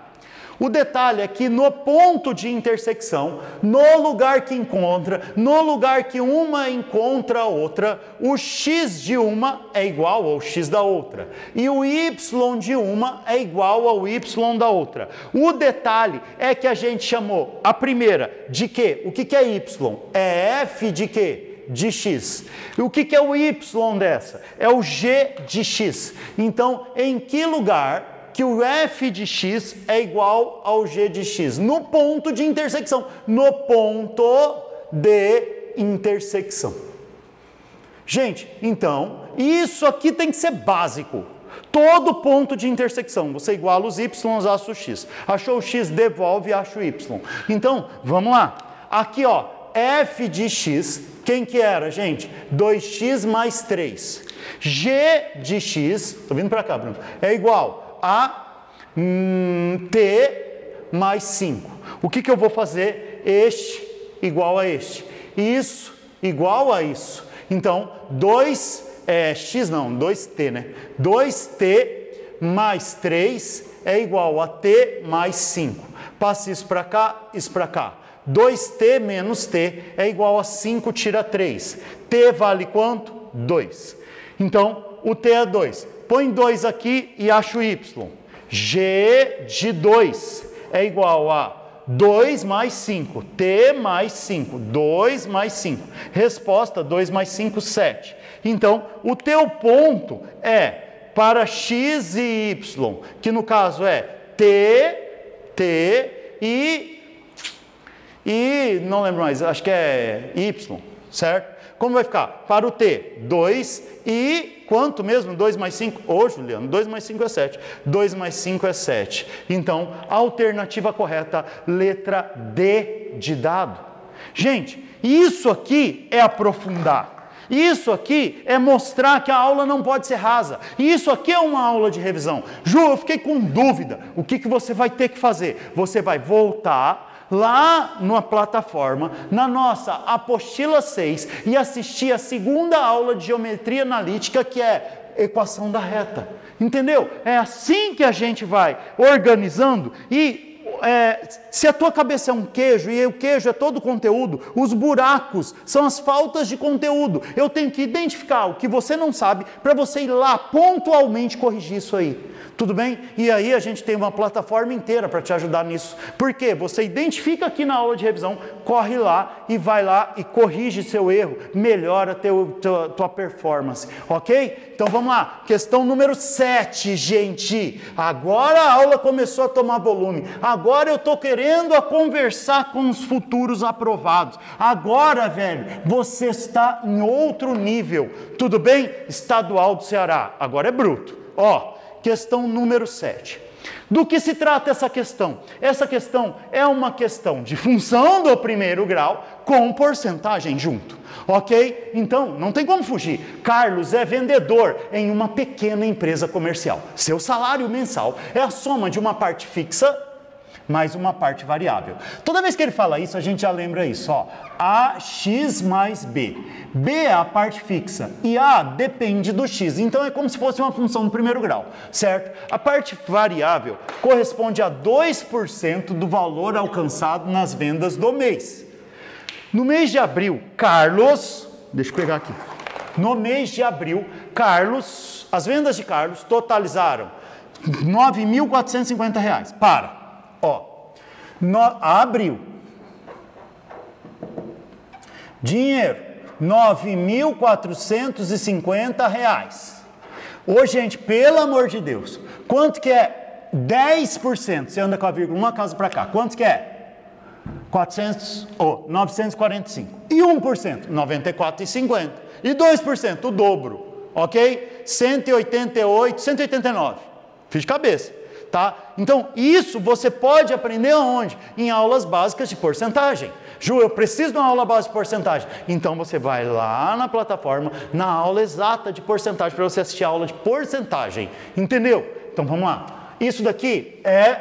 O detalhe é que no ponto de intersecção, no lugar que encontra, no lugar que uma encontra a outra, o x de uma é igual ao x da outra. E o y de uma é igual ao y da outra. O detalhe é que a gente chamou a primeira de quê? O que é y? É f de quê? De x. E o que é o y dessa? É o g de x. Então, em que lugar que o f de x é igual ao g de x? No ponto de intersecção. No ponto de intersecção. Gente, então, isso aqui tem que ser básico. Todo ponto de intersecção, você iguala os y, acha o x. Achou o x, devolve e acha o y. Então, vamos lá. Aqui, ó, f de x, quem que era, gente? 2x mais 3. G de x, tô vindo para cá, Bruno, é igual a t mais 5. O que eu vou fazer? Este igual a este. Isso igual a isso. Então, 2t, né? 2t mais 3 é igual a t mais 5. Passe isso para cá, isso para cá. 2t menos t é igual a 5, tira 3. T vale quanto? 2. Então, o t é 2. Põe 2 aqui e acha o y. G de 2 é igual a 2 mais 5. T mais 5. 2 mais 5. Resposta, 2 mais 5, 7. Então, o teu ponto é para x e y, que no caso é t e não lembro mais, acho que é y, certo? Como vai ficar? Para o t, 2 e quanto mesmo? 2 mais 5? Ô, Juliano, 2 mais 5 é 7. 2 mais 5 é 7. Então, alternativa correta, letra D de dado. Gente, isso aqui é aprofundar. Isso aqui é mostrar que a aula não pode ser rasa. Isso aqui é uma aula de revisão. Ju, eu fiquei com dúvida. O que você vai ter que fazer? Você vai voltar lá na plataforma, na nossa apostila 6, e assistir a segunda aula de geometria analítica, que é equação da reta. Entendeu? É assim que a gente vai organizando e se a tua cabeça é um queijo e o queijo é todo o conteúdo, os buracos são as faltas de conteúdo. Eu tenho que identificar o que você não sabe para você ir lá pontualmente corrigir isso aí. Tudo bem? E aí a gente tem uma plataforma inteira para te ajudar nisso. Porque você identifica aqui na aula de revisão, corre lá e vai lá e corrige seu erro, melhora tua performance, ok? Então vamos lá, questão número 7, gente. Agora a aula começou a tomar volume. Agora eu estou querendo conversar com os futuros aprovados. Agora, velho, você está em outro nível. Tudo bem? Estadual do Ceará. Agora é bruto. Ó. Questão número 7. Do que se trata essa questão? Essa questão é uma questão de função do primeiro grau com porcentagem junto, ok? Então, não tem como fugir. Carlos é vendedor em uma pequena empresa comercial. Seu salário mensal é a soma de uma parte fixa mais uma parte variável. Toda vez que ele fala isso, a gente já lembra isso, ó. AX mais B. B é a parte fixa e A depende do X. Então é como se fosse uma função do primeiro grau, certo? A parte variável corresponde a 2% do valor alcançado nas vendas do mês. No mês de abril, Carlos... Deixa eu pegar aqui. No mês de abril, Carlos... As vendas de Carlos totalizaram R$ 9.450. Para. Ó, abril, dinheiro, R$ 9.450. Ô, gente, pelo amor de Deus, quanto que é 10%? Você anda com a vírgula uma casa para cá, quanto que é? 945. E 1%? 94,50. E 2%? O dobro, ok? 188, 189. Fiz de cabeça. Tá? Então, isso você pode aprender aonde? Em aulas básicas de porcentagem. Ju, eu preciso de uma aula básica de porcentagem. Então, você vai lá na plataforma, na aula exata de porcentagem, para você assistir a aula de porcentagem. Entendeu? Então, vamos lá. Isso daqui é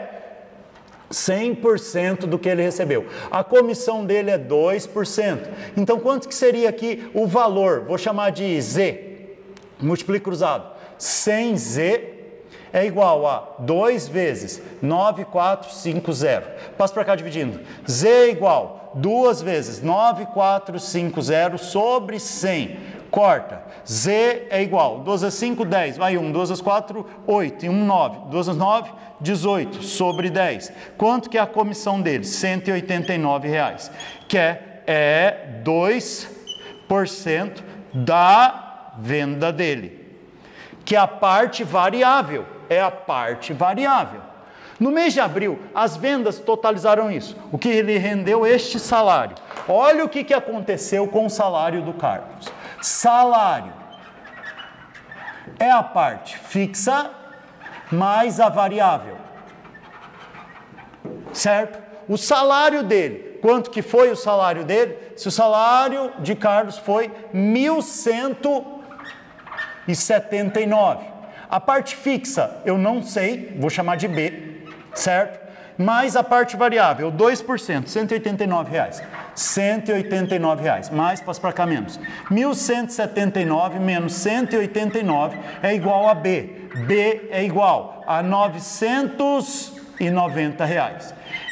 100% do que ele recebeu. A comissão dele é 2%. Então, quanto que seria aqui o valor? Vou chamar de Z. Múltiplo cruzado. 100Z é igual a 2 vezes 9,450. Passo para cá dividindo. Z é igual a 2 vezes 9,450 sobre 100. Corta. Z é igual. 2 vezes 5, 10. Vai 1. 2 vezes 4, 8. E 1, 9. 2 vezes 9, 18. Sobre 10. Quanto que é a comissão dele? R$ 189. Que é 2% da venda dele. Que é a parte variável. É a parte variável. No mês de abril, as vendas totalizaram isso. O que ele rendeu este salário. Olha o que aconteceu com o salário do Carlos. Salário é a parte fixa mais a variável. Certo? O salário dele. Quanto que foi o salário dele? Se o salário de Carlos foi 1.179. A parte fixa eu não sei, vou chamar de B, certo? Mais a parte variável, 2%, R$ 189. R$ 189. Mais, passo para cá menos. 1.179 menos 189 é igual a B. B é igual a R$ 990.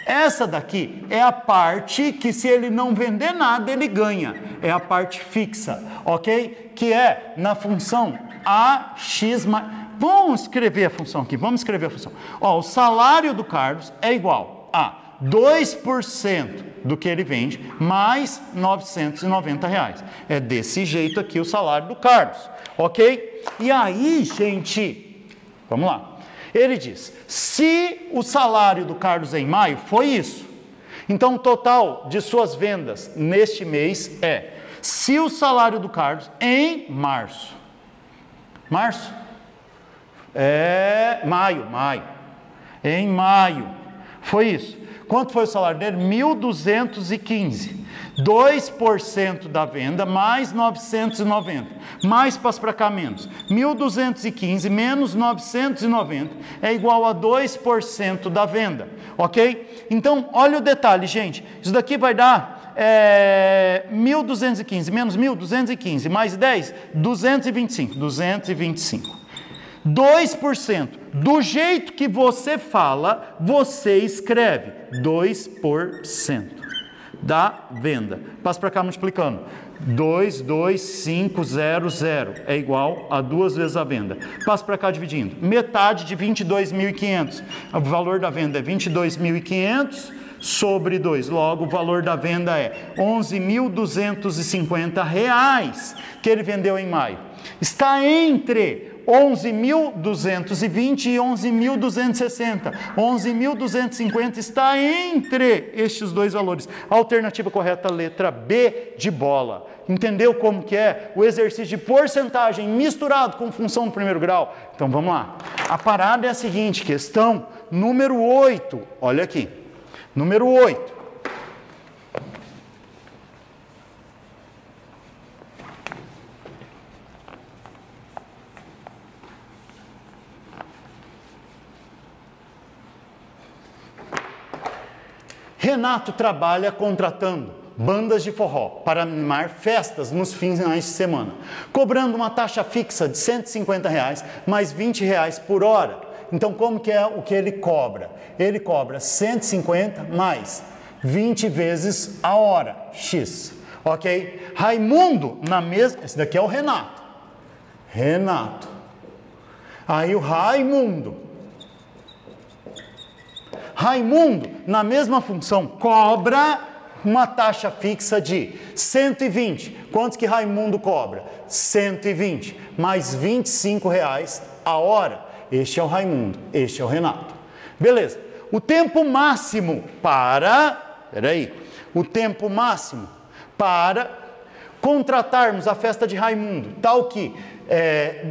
Essa daqui é a parte que, se ele não vender nada, ele ganha. É a parte fixa, ok? Que é na função AX mais... Vamos escrever a função aqui, vamos escrever a função. Ó, o salário do Carlos é igual a 2% do que ele vende, mais R$ 990. É desse jeito aqui o salário do Carlos, ok? E aí, gente, vamos lá. Ele diz, se o salário do Carlos em maio foi isso, então o total de suas vendas neste mês é, se o salário do Carlos em março, em maio, foi isso. Quanto foi o salário dele? 1.215. 2% da venda mais 990. Mais, passo para cá, menos. 1.215 menos 990 é igual a 2% da venda. Ok? Então, olha o detalhe, gente. Isso daqui vai dar 1.215 menos 1.215 mais 10, 225. 2%. Do jeito que você fala, você escreve 2% da venda. Passo para cá multiplicando. 22500 é igual a 2 vezes a venda. Passo para cá dividindo. Metade de 22.500. O valor da venda é 22.500 sobre 2. Logo, o valor da venda é R$ 11.250 que ele vendeu em maio. Está entre 11.220 e 11.260. 11.250 está entre estes dois valores. A alternativa correta, letra B de bola. Entendeu como que é o exercício de porcentagem misturado com função do primeiro grau? Então vamos lá. A parada é a seguinte, questão número 8. Olha aqui. Número 8. Renato trabalha contratando bandas de forró para animar festas nos finais de semana, cobrando uma taxa fixa de R$ 150 mais R$ 20 por hora. Então, como que é o que ele cobra? Ele cobra 150 mais 20 vezes a hora, X, ok? Raimundo, na mesma... Esse daqui é o Renato. Aí o Raimundo, na mesma função, cobra uma taxa fixa de 120. Quanto que Raimundo cobra? 120, mais R$ 25 a hora. Este é o Raimundo, este é o Renato. Beleza. O tempo máximo para... O tempo máximo para contratarmos a festa de Raimundo,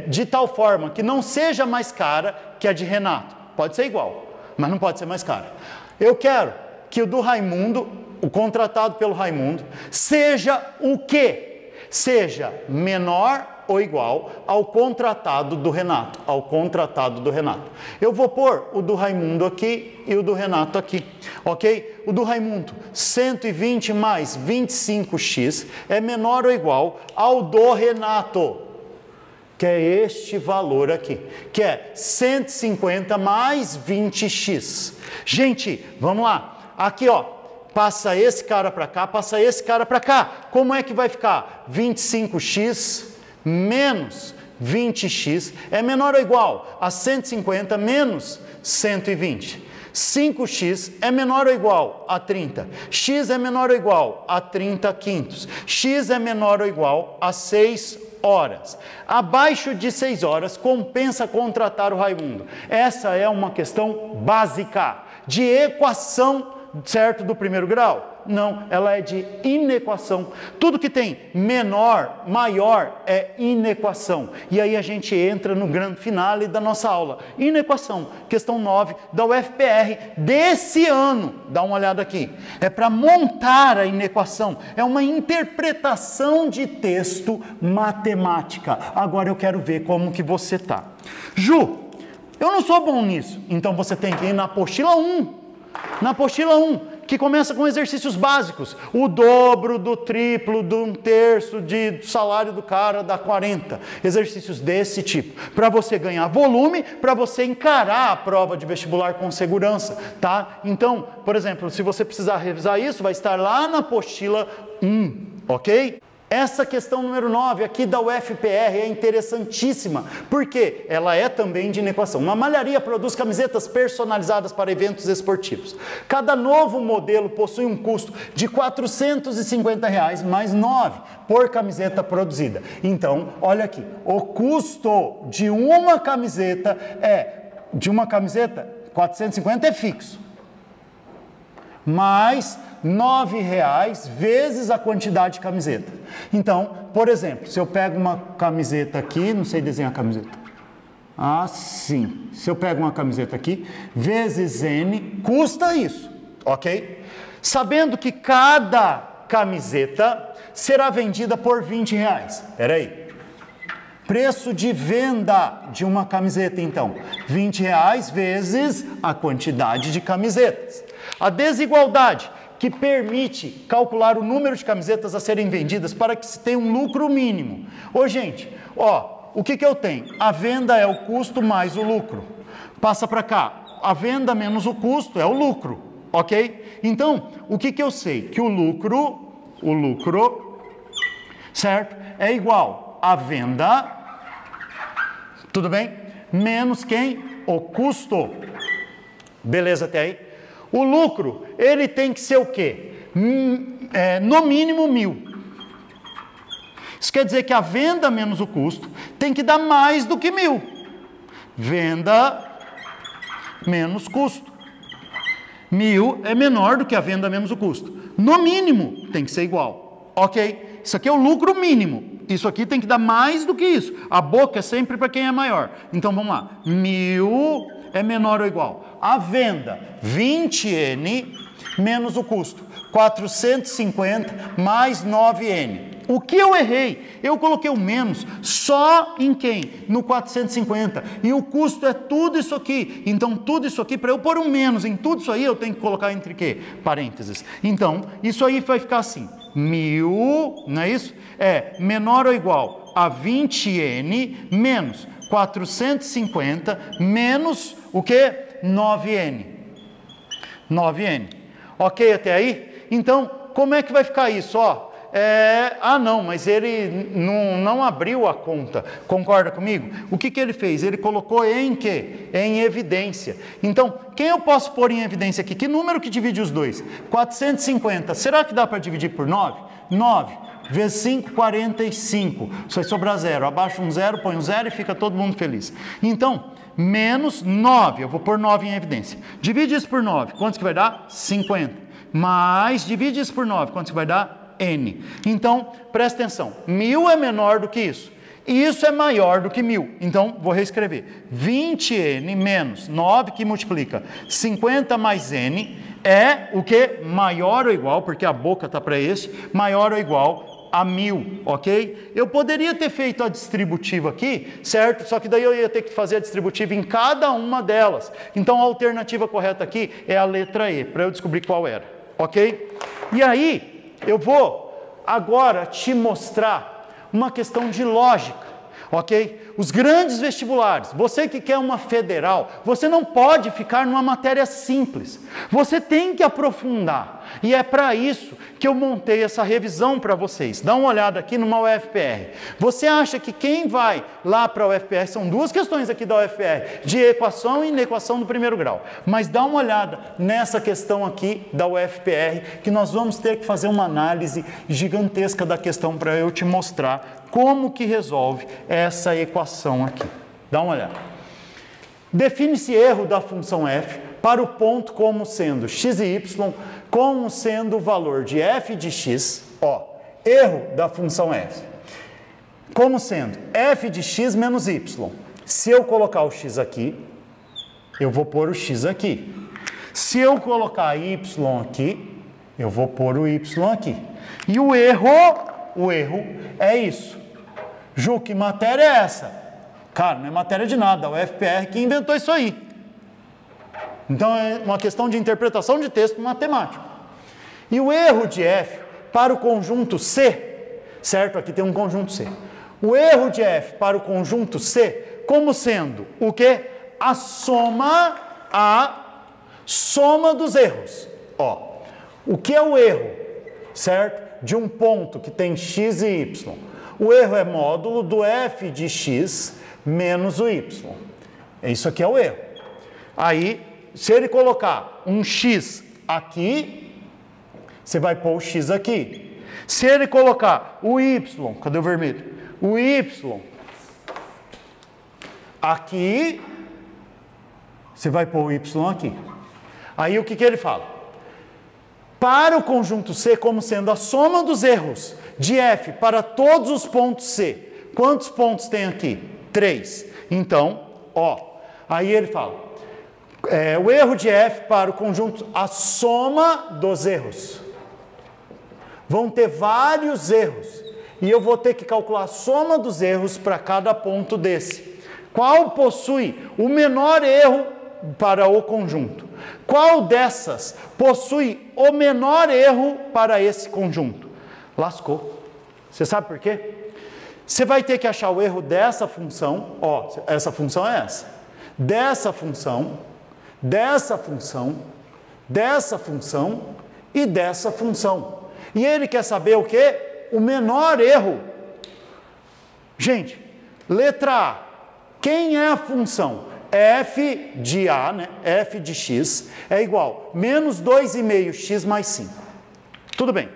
de tal forma que não seja mais cara que a de Renato. Pode ser igual, mas não pode ser mais cara. Eu quero que o do Raimundo, o contratado pelo Raimundo, seja o quê? Seja menor ou igual ao contratado do Renato. Eu vou pôr o do Raimundo aqui e o do Renato aqui, ok? O do Raimundo, 120 mais 25x é menor ou igual ao do Renato, que é este valor aqui, que é 150 mais 20x. Gente, vamos lá. Aqui, ó, passa esse cara para cá, passa esse cara para cá. Como é que vai ficar? 25x menos 20x é menor ou igual a 150 menos 120. 5x é menor ou igual a 30. X é menor ou igual a 30 quintos. X é menor ou igual a 6 horas. Abaixo de 6 horas, compensa contratar o Raimundo. Essa é uma questão básica de equação, certo, do primeiro grau? Não, ela é de inequação. Tudo que tem menor, maior é inequação. E aí a gente entra no grande finale da nossa aula. Inequação, questão 9 da UFPR desse ano. Dá uma olhada aqui. É para montar a inequação. É uma interpretação de texto matemática. Agora eu quero ver como que você tá. Ju, eu não sou bom nisso. Então você tem que ir na apostila 1. Na apostila 1, que começa com exercícios básicos. O dobro do triplo de um terço do salário do cara dá 40. Exercícios desse tipo. Para você ganhar volume, para você encarar a prova de vestibular com segurança, tá? Então, por exemplo, se você precisar revisar isso, vai estar lá na apostila 1, ok? Essa questão número 9 aqui da UFPR é interessantíssima, porque ela é também de inequação. Uma malharia produz camisetas personalizadas para eventos esportivos. Cada novo modelo possui um custo de R$ 450 mais 9 por camiseta produzida. Então, olha aqui, o custo de uma camiseta 450 é fixo, mais R$ 9,00 vezes a quantidade de camiseta. Então, por exemplo, se eu pego uma camiseta aqui, não sei desenhar a camiseta, assim, se eu pego uma camiseta aqui, vezes N, custa isso, ok? Sabendo que cada camiseta será vendida por R$ 20,00. Espera aí. Preço de venda de uma camiseta, então, R$ 20,00 vezes a quantidade de camisetas. A desigualdade que permite calcular o número de camisetas a serem vendidas para que se tenha um lucro mínimo. Ô, gente, ó, o que eu tenho? A venda é o custo mais o lucro. Passa para cá. A venda menos o custo é o lucro, ok? Então, o que eu sei? Que o lucro, certo? É igual a venda, tudo bem? Menos quem? O custo. Beleza até aí? O lucro, ele tem que ser o quê? No mínimo 1.000. Isso quer dizer que a venda menos o custo tem que dar mais do que 1.000. Venda menos custo. 1.000 é menor do que a venda menos o custo. No mínimo tem que ser igual. Ok? Isso aqui é o lucro mínimo. Isso aqui tem que dar mais do que isso. A boca é sempre para quem é maior. Então vamos lá. 1.000 é menor ou igual a venda 20N menos o custo 450 mais 9N. O que eu errei? Eu coloquei o menos só em quem? No 450. E o custo é tudo isso aqui. Então, tudo isso aqui, para eu pôr um menos em tudo isso aí, eu tenho que colocar entre quê? Parênteses. Então, isso aí vai ficar assim. 1.000, não é isso? É menor ou igual a 20N menos 450 menos o quê? 9N. 9N. Ok até aí? Então, como é que vai ficar isso? Ó, não, mas ele não abriu a conta. Concorda comigo? O que ele fez? Ele colocou em quê? Em evidência. Então, quem eu posso pôr em evidência aqui? Que número que divide os dois? 450. Será que dá para dividir por 9? 9 vezes 5, 45. Isso vai sobrar 0. Abaixa um 0, põe um 0 e fica todo mundo feliz. Então, menos 9. Eu vou pôr 9 em evidência. Divide isso por 9. Quantos que vai dar? 50. Mais, divide isso por 9. Quantos que vai dar? N. Então, presta atenção. 1.000 é menor do que isso. E isso é maior do que 1.000. Então, vou reescrever. 20N menos 9 que multiplica 50 mais N é o que? Maior ou igual, porque a boca está para este, maior ou igual a 1.000, ok? Eu poderia ter feito a distributiva aqui, certo? Só que daí eu ia ter que fazer a distributiva em cada uma delas. Então, a alternativa correta aqui é a letra E, para eu descobrir qual era, ok? E aí, eu vou agora te mostrar uma questão de lógica. ok? Os grandes vestibulares, você que quer uma federal, você não pode ficar numa matéria simples. Você tem que aprofundar. E é para isso que eu montei essa revisão para vocês. Dá uma olhada aqui numa UFPR. Você acha que quem vai lá para a UFPR, são duas questões aqui da UFPR, de equação e inequação do primeiro grau. Mas dá uma olhada nessa questão aqui da UFPR, que nós vamos ter que fazer uma análise gigantesca da questão para eu te mostrar como que resolve essa equação aqui. Dá uma olhada. Define-se erro da função f para o ponto como sendo x e y, como sendo o valor de f de x, ó, erro da função f, como sendo f de x menos y. Se eu colocar o x aqui, eu vou pôr o x aqui. Se eu colocar y aqui, eu vou pôr o y aqui. E o erro é isso. Ju, que matéria é essa? Cara, não é matéria de nada, o UFPR que inventou isso aí. Então é uma questão de interpretação de texto matemático. E o erro de f para o conjunto C, certo? Aqui tem um conjunto C. O erro de f para o conjunto C, como sendo o quê? A soma dos erros. Ó, o que é o erro, certo? De um ponto que tem x e y. O erro é módulo do f de x menos o y. Isso aqui é o erro. Aí, se ele colocar um x aqui, você vai pôr o x aqui. Se ele colocar o y, cadê o vermelho? O y aqui, você vai pôr o y aqui. Aí o que ele fala? Para o conjunto C como sendo a soma dos erros de f para todos os pontos C. Quantos pontos tem aqui? 3. Então, ó, aí ele fala, o erro de f para o conjunto, a soma dos erros. Vão ter vários erros. E eu vou ter que calcular a soma dos erros para cada ponto desse. Qual possui o menor erro para o conjunto? Qual dessas possui o menor erro para esse conjunto? Lascou. Você sabe por quê? Você vai ter que achar o erro dessa função, ó, essa função é essa. Dessa função, dessa função, dessa função e dessa função. E ele quer saber o quê? O menor erro. Gente, letra A. Quem é a função? F de A, né? F de x é igual a menos 2,5x mais 5. Tudo bem.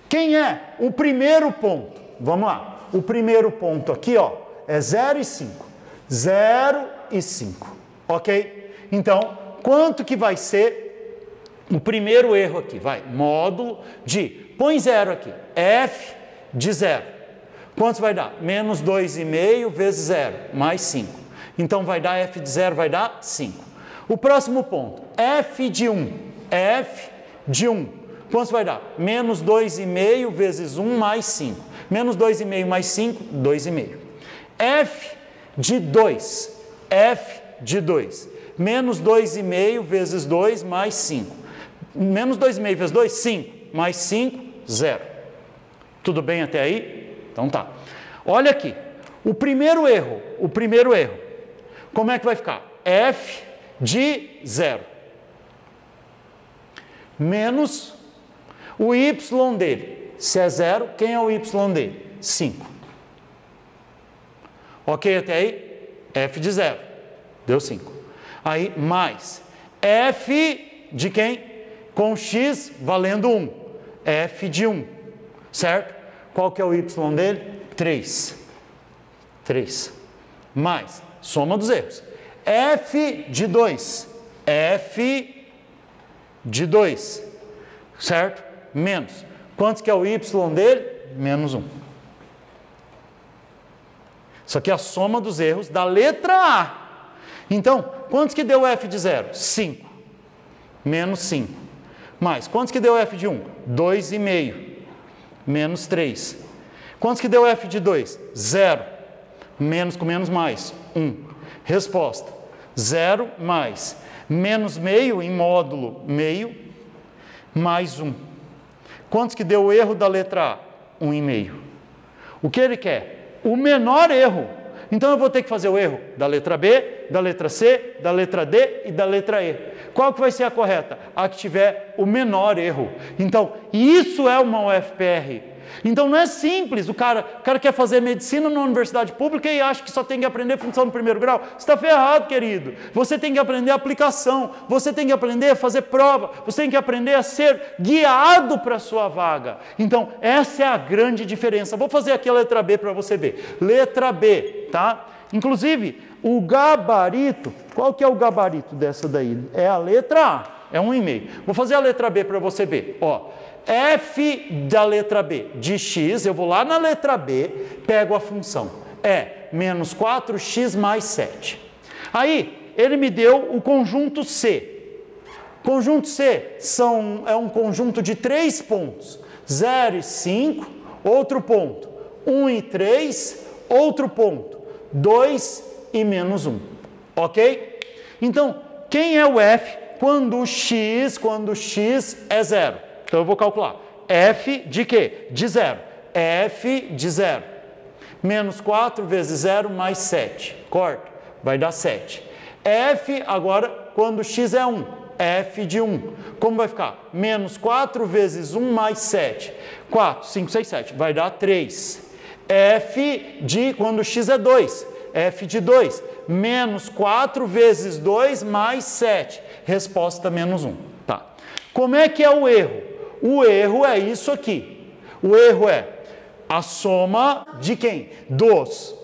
Quem é o primeiro ponto? Vamos lá. O primeiro ponto aqui, ó, é 0 e 5. 0 e 5. Ok? Então, quanto que vai ser o primeiro erro aqui? Vai, módulo de, põe 0 aqui, f de 0. Quanto vai dar? Menos 2,5 vezes 0, mais 5. Então, vai dar f de 0, vai dar 5. O próximo ponto, f de 1. F de 1. Quanto vai dar? Menos 2,5 vezes 1 mais 5. Menos 2,5 mais 5, 2,5. F de 2. F de 2. Menos 2,5 vezes 2 mais 5. Menos 2,5 vezes 2, 5. Mais 5, 0. Tudo bem até aí? Então tá. Olha aqui. O primeiro erro. Como é que vai ficar? F de 0. Menos o y dele. Se é 0, quem é o y dele? 5. Ok até aí? F de 0. Deu 5. Aí, mais f de quem? Com x valendo 1. F de 1. Certo? Qual que é o y dele? 3. 3. Mais, soma dos erros. F de 2. F de 2. Certo? Menos. Quanto que é o y dele? Menos 1. Isso aqui é a soma dos erros da letra A. Então, quantos que deu f de 0? 5. Menos 5. Mais, quantos que deu f de 1? 2,5. Menos 3. Quantos que deu f de 2? 0. Menos com menos mais, 1. Resposta, 0 mais menos meio em módulo meio, mais 1. Quantos que deu o erro da letra A? 1,5. O que ele quer? O menor erro. Então eu vou ter que fazer o erro da letra B, da letra C, da letra D e da letra E. Qual que vai ser a correta? A que tiver o menor erro. Então, isso é uma UFPR. Então não é simples, o cara quer fazer medicina na universidade pública e acha que só tem que aprender função no primeiro grau. Você está ferrado, querido. Você tem que aprender aplicação, você tem que aprender a fazer prova, você tem que aprender a ser guiado para a sua vaga. Então essa é a grande diferença. Vou fazer aqui a letra B para você ver. Letra B, tá? Inclusive, o gabarito, qual que é o gabarito dessa daí? É a letra A, é 1,5. Vou fazer a letra B para você ver, ó. F da letra B de x, eu vou lá na letra B, pego a função, é menos 4x mais 7. Aí, ele me deu o conjunto C. Conjunto C é um conjunto de 3 pontos, 0 e 5, outro ponto, 1 e 3, outro ponto, 2 e menos 1, ok? Então, quem é o F quando x é 0? Então eu vou calcular. F de quê? De 0. F de 0. Menos 4 vezes 0 mais 7. Corta. Vai dar 7. F agora quando x é 1. F de 1. Como vai ficar? Menos 4 vezes 1 mais 7. 4, 5, 6, 7. Vai dar 3. F de quando x é 2. F de 2. Menos 4 vezes 2 mais 7. Resposta menos 1. Tá. Como é que é o erro? O erro é isso aqui. O erro é a soma de quem? Dos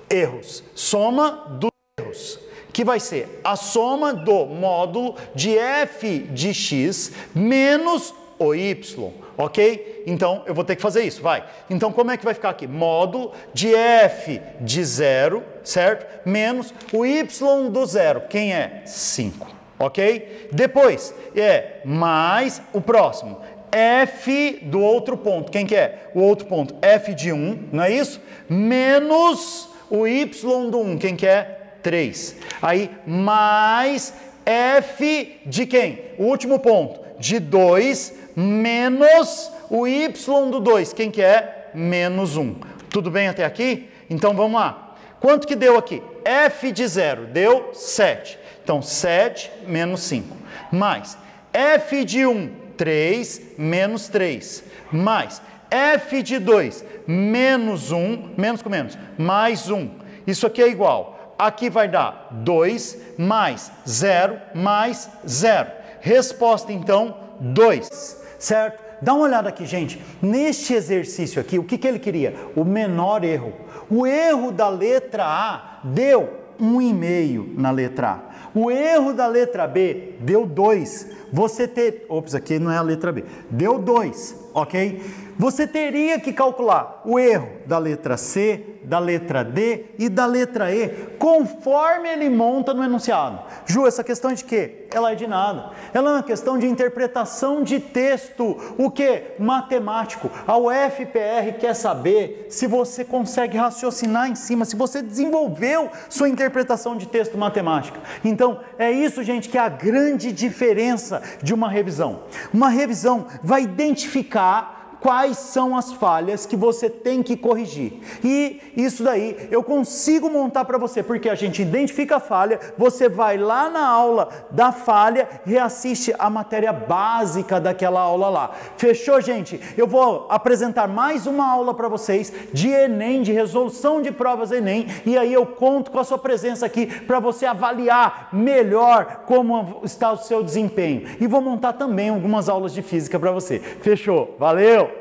erros. Soma dos erros. Que vai ser a soma do módulo de f de x menos o y. Ok? Então, eu vou ter que fazer isso, vai. Então, como é que vai ficar aqui? Módulo de f de 0, certo? Menos o y do 0. Quem é? 5. Ok? Depois, mais o próximo. F do outro ponto. Quem que é? O outro ponto. F de 1, não é isso? Menos o y do 1. Quem que é? 3. Aí, mais F de quem? O último ponto. De 2 menos o y do 2. Quem que é? Menos 1. Tudo bem até aqui? Então, vamos lá. Quanto que deu aqui? F de 0 deu 7. Então, 7 menos 5. Mais F de 1. 3 menos 3, mais f de 2 menos 1, menos com menos, mais 1. Isso aqui é igual. Aqui vai dar 2 mais 0 mais 0. Resposta, então, 2, certo? Dá uma olhada aqui, gente. Neste exercício aqui, o que ele queria? O menor erro. O erro da letra A deu 1,5 na letra A. O erro da letra B deu 2. Você ter... Ops, aqui não é a letra B. Deu 2, ok? Você teria que calcular o erro da letra C, da letra D e da letra E, conforme ele monta no enunciado. Ju, essa questão é de quê? Ela é de nada. Ela é uma questão de interpretação de texto. O quê? Matemático. A UFPR quer saber se você consegue raciocinar em cima, se você desenvolveu sua interpretação de texto matemática. Então, é isso, gente, que é a grande diferença de uma revisão. Uma revisão vai identificar quais são as falhas que você tem que corrigir. E isso daí eu consigo montar para você, porque a gente identifica a falha, você vai lá na aula da falha, reassiste a matéria básica daquela aula lá. Fechou, gente? Eu vou apresentar mais uma aula para vocês de Enem, de resolução de provas Enem, e aí eu conto com a sua presença aqui para você avaliar melhor como está o seu desempenho. E vou montar também algumas aulas de física para você. Fechou? Valeu!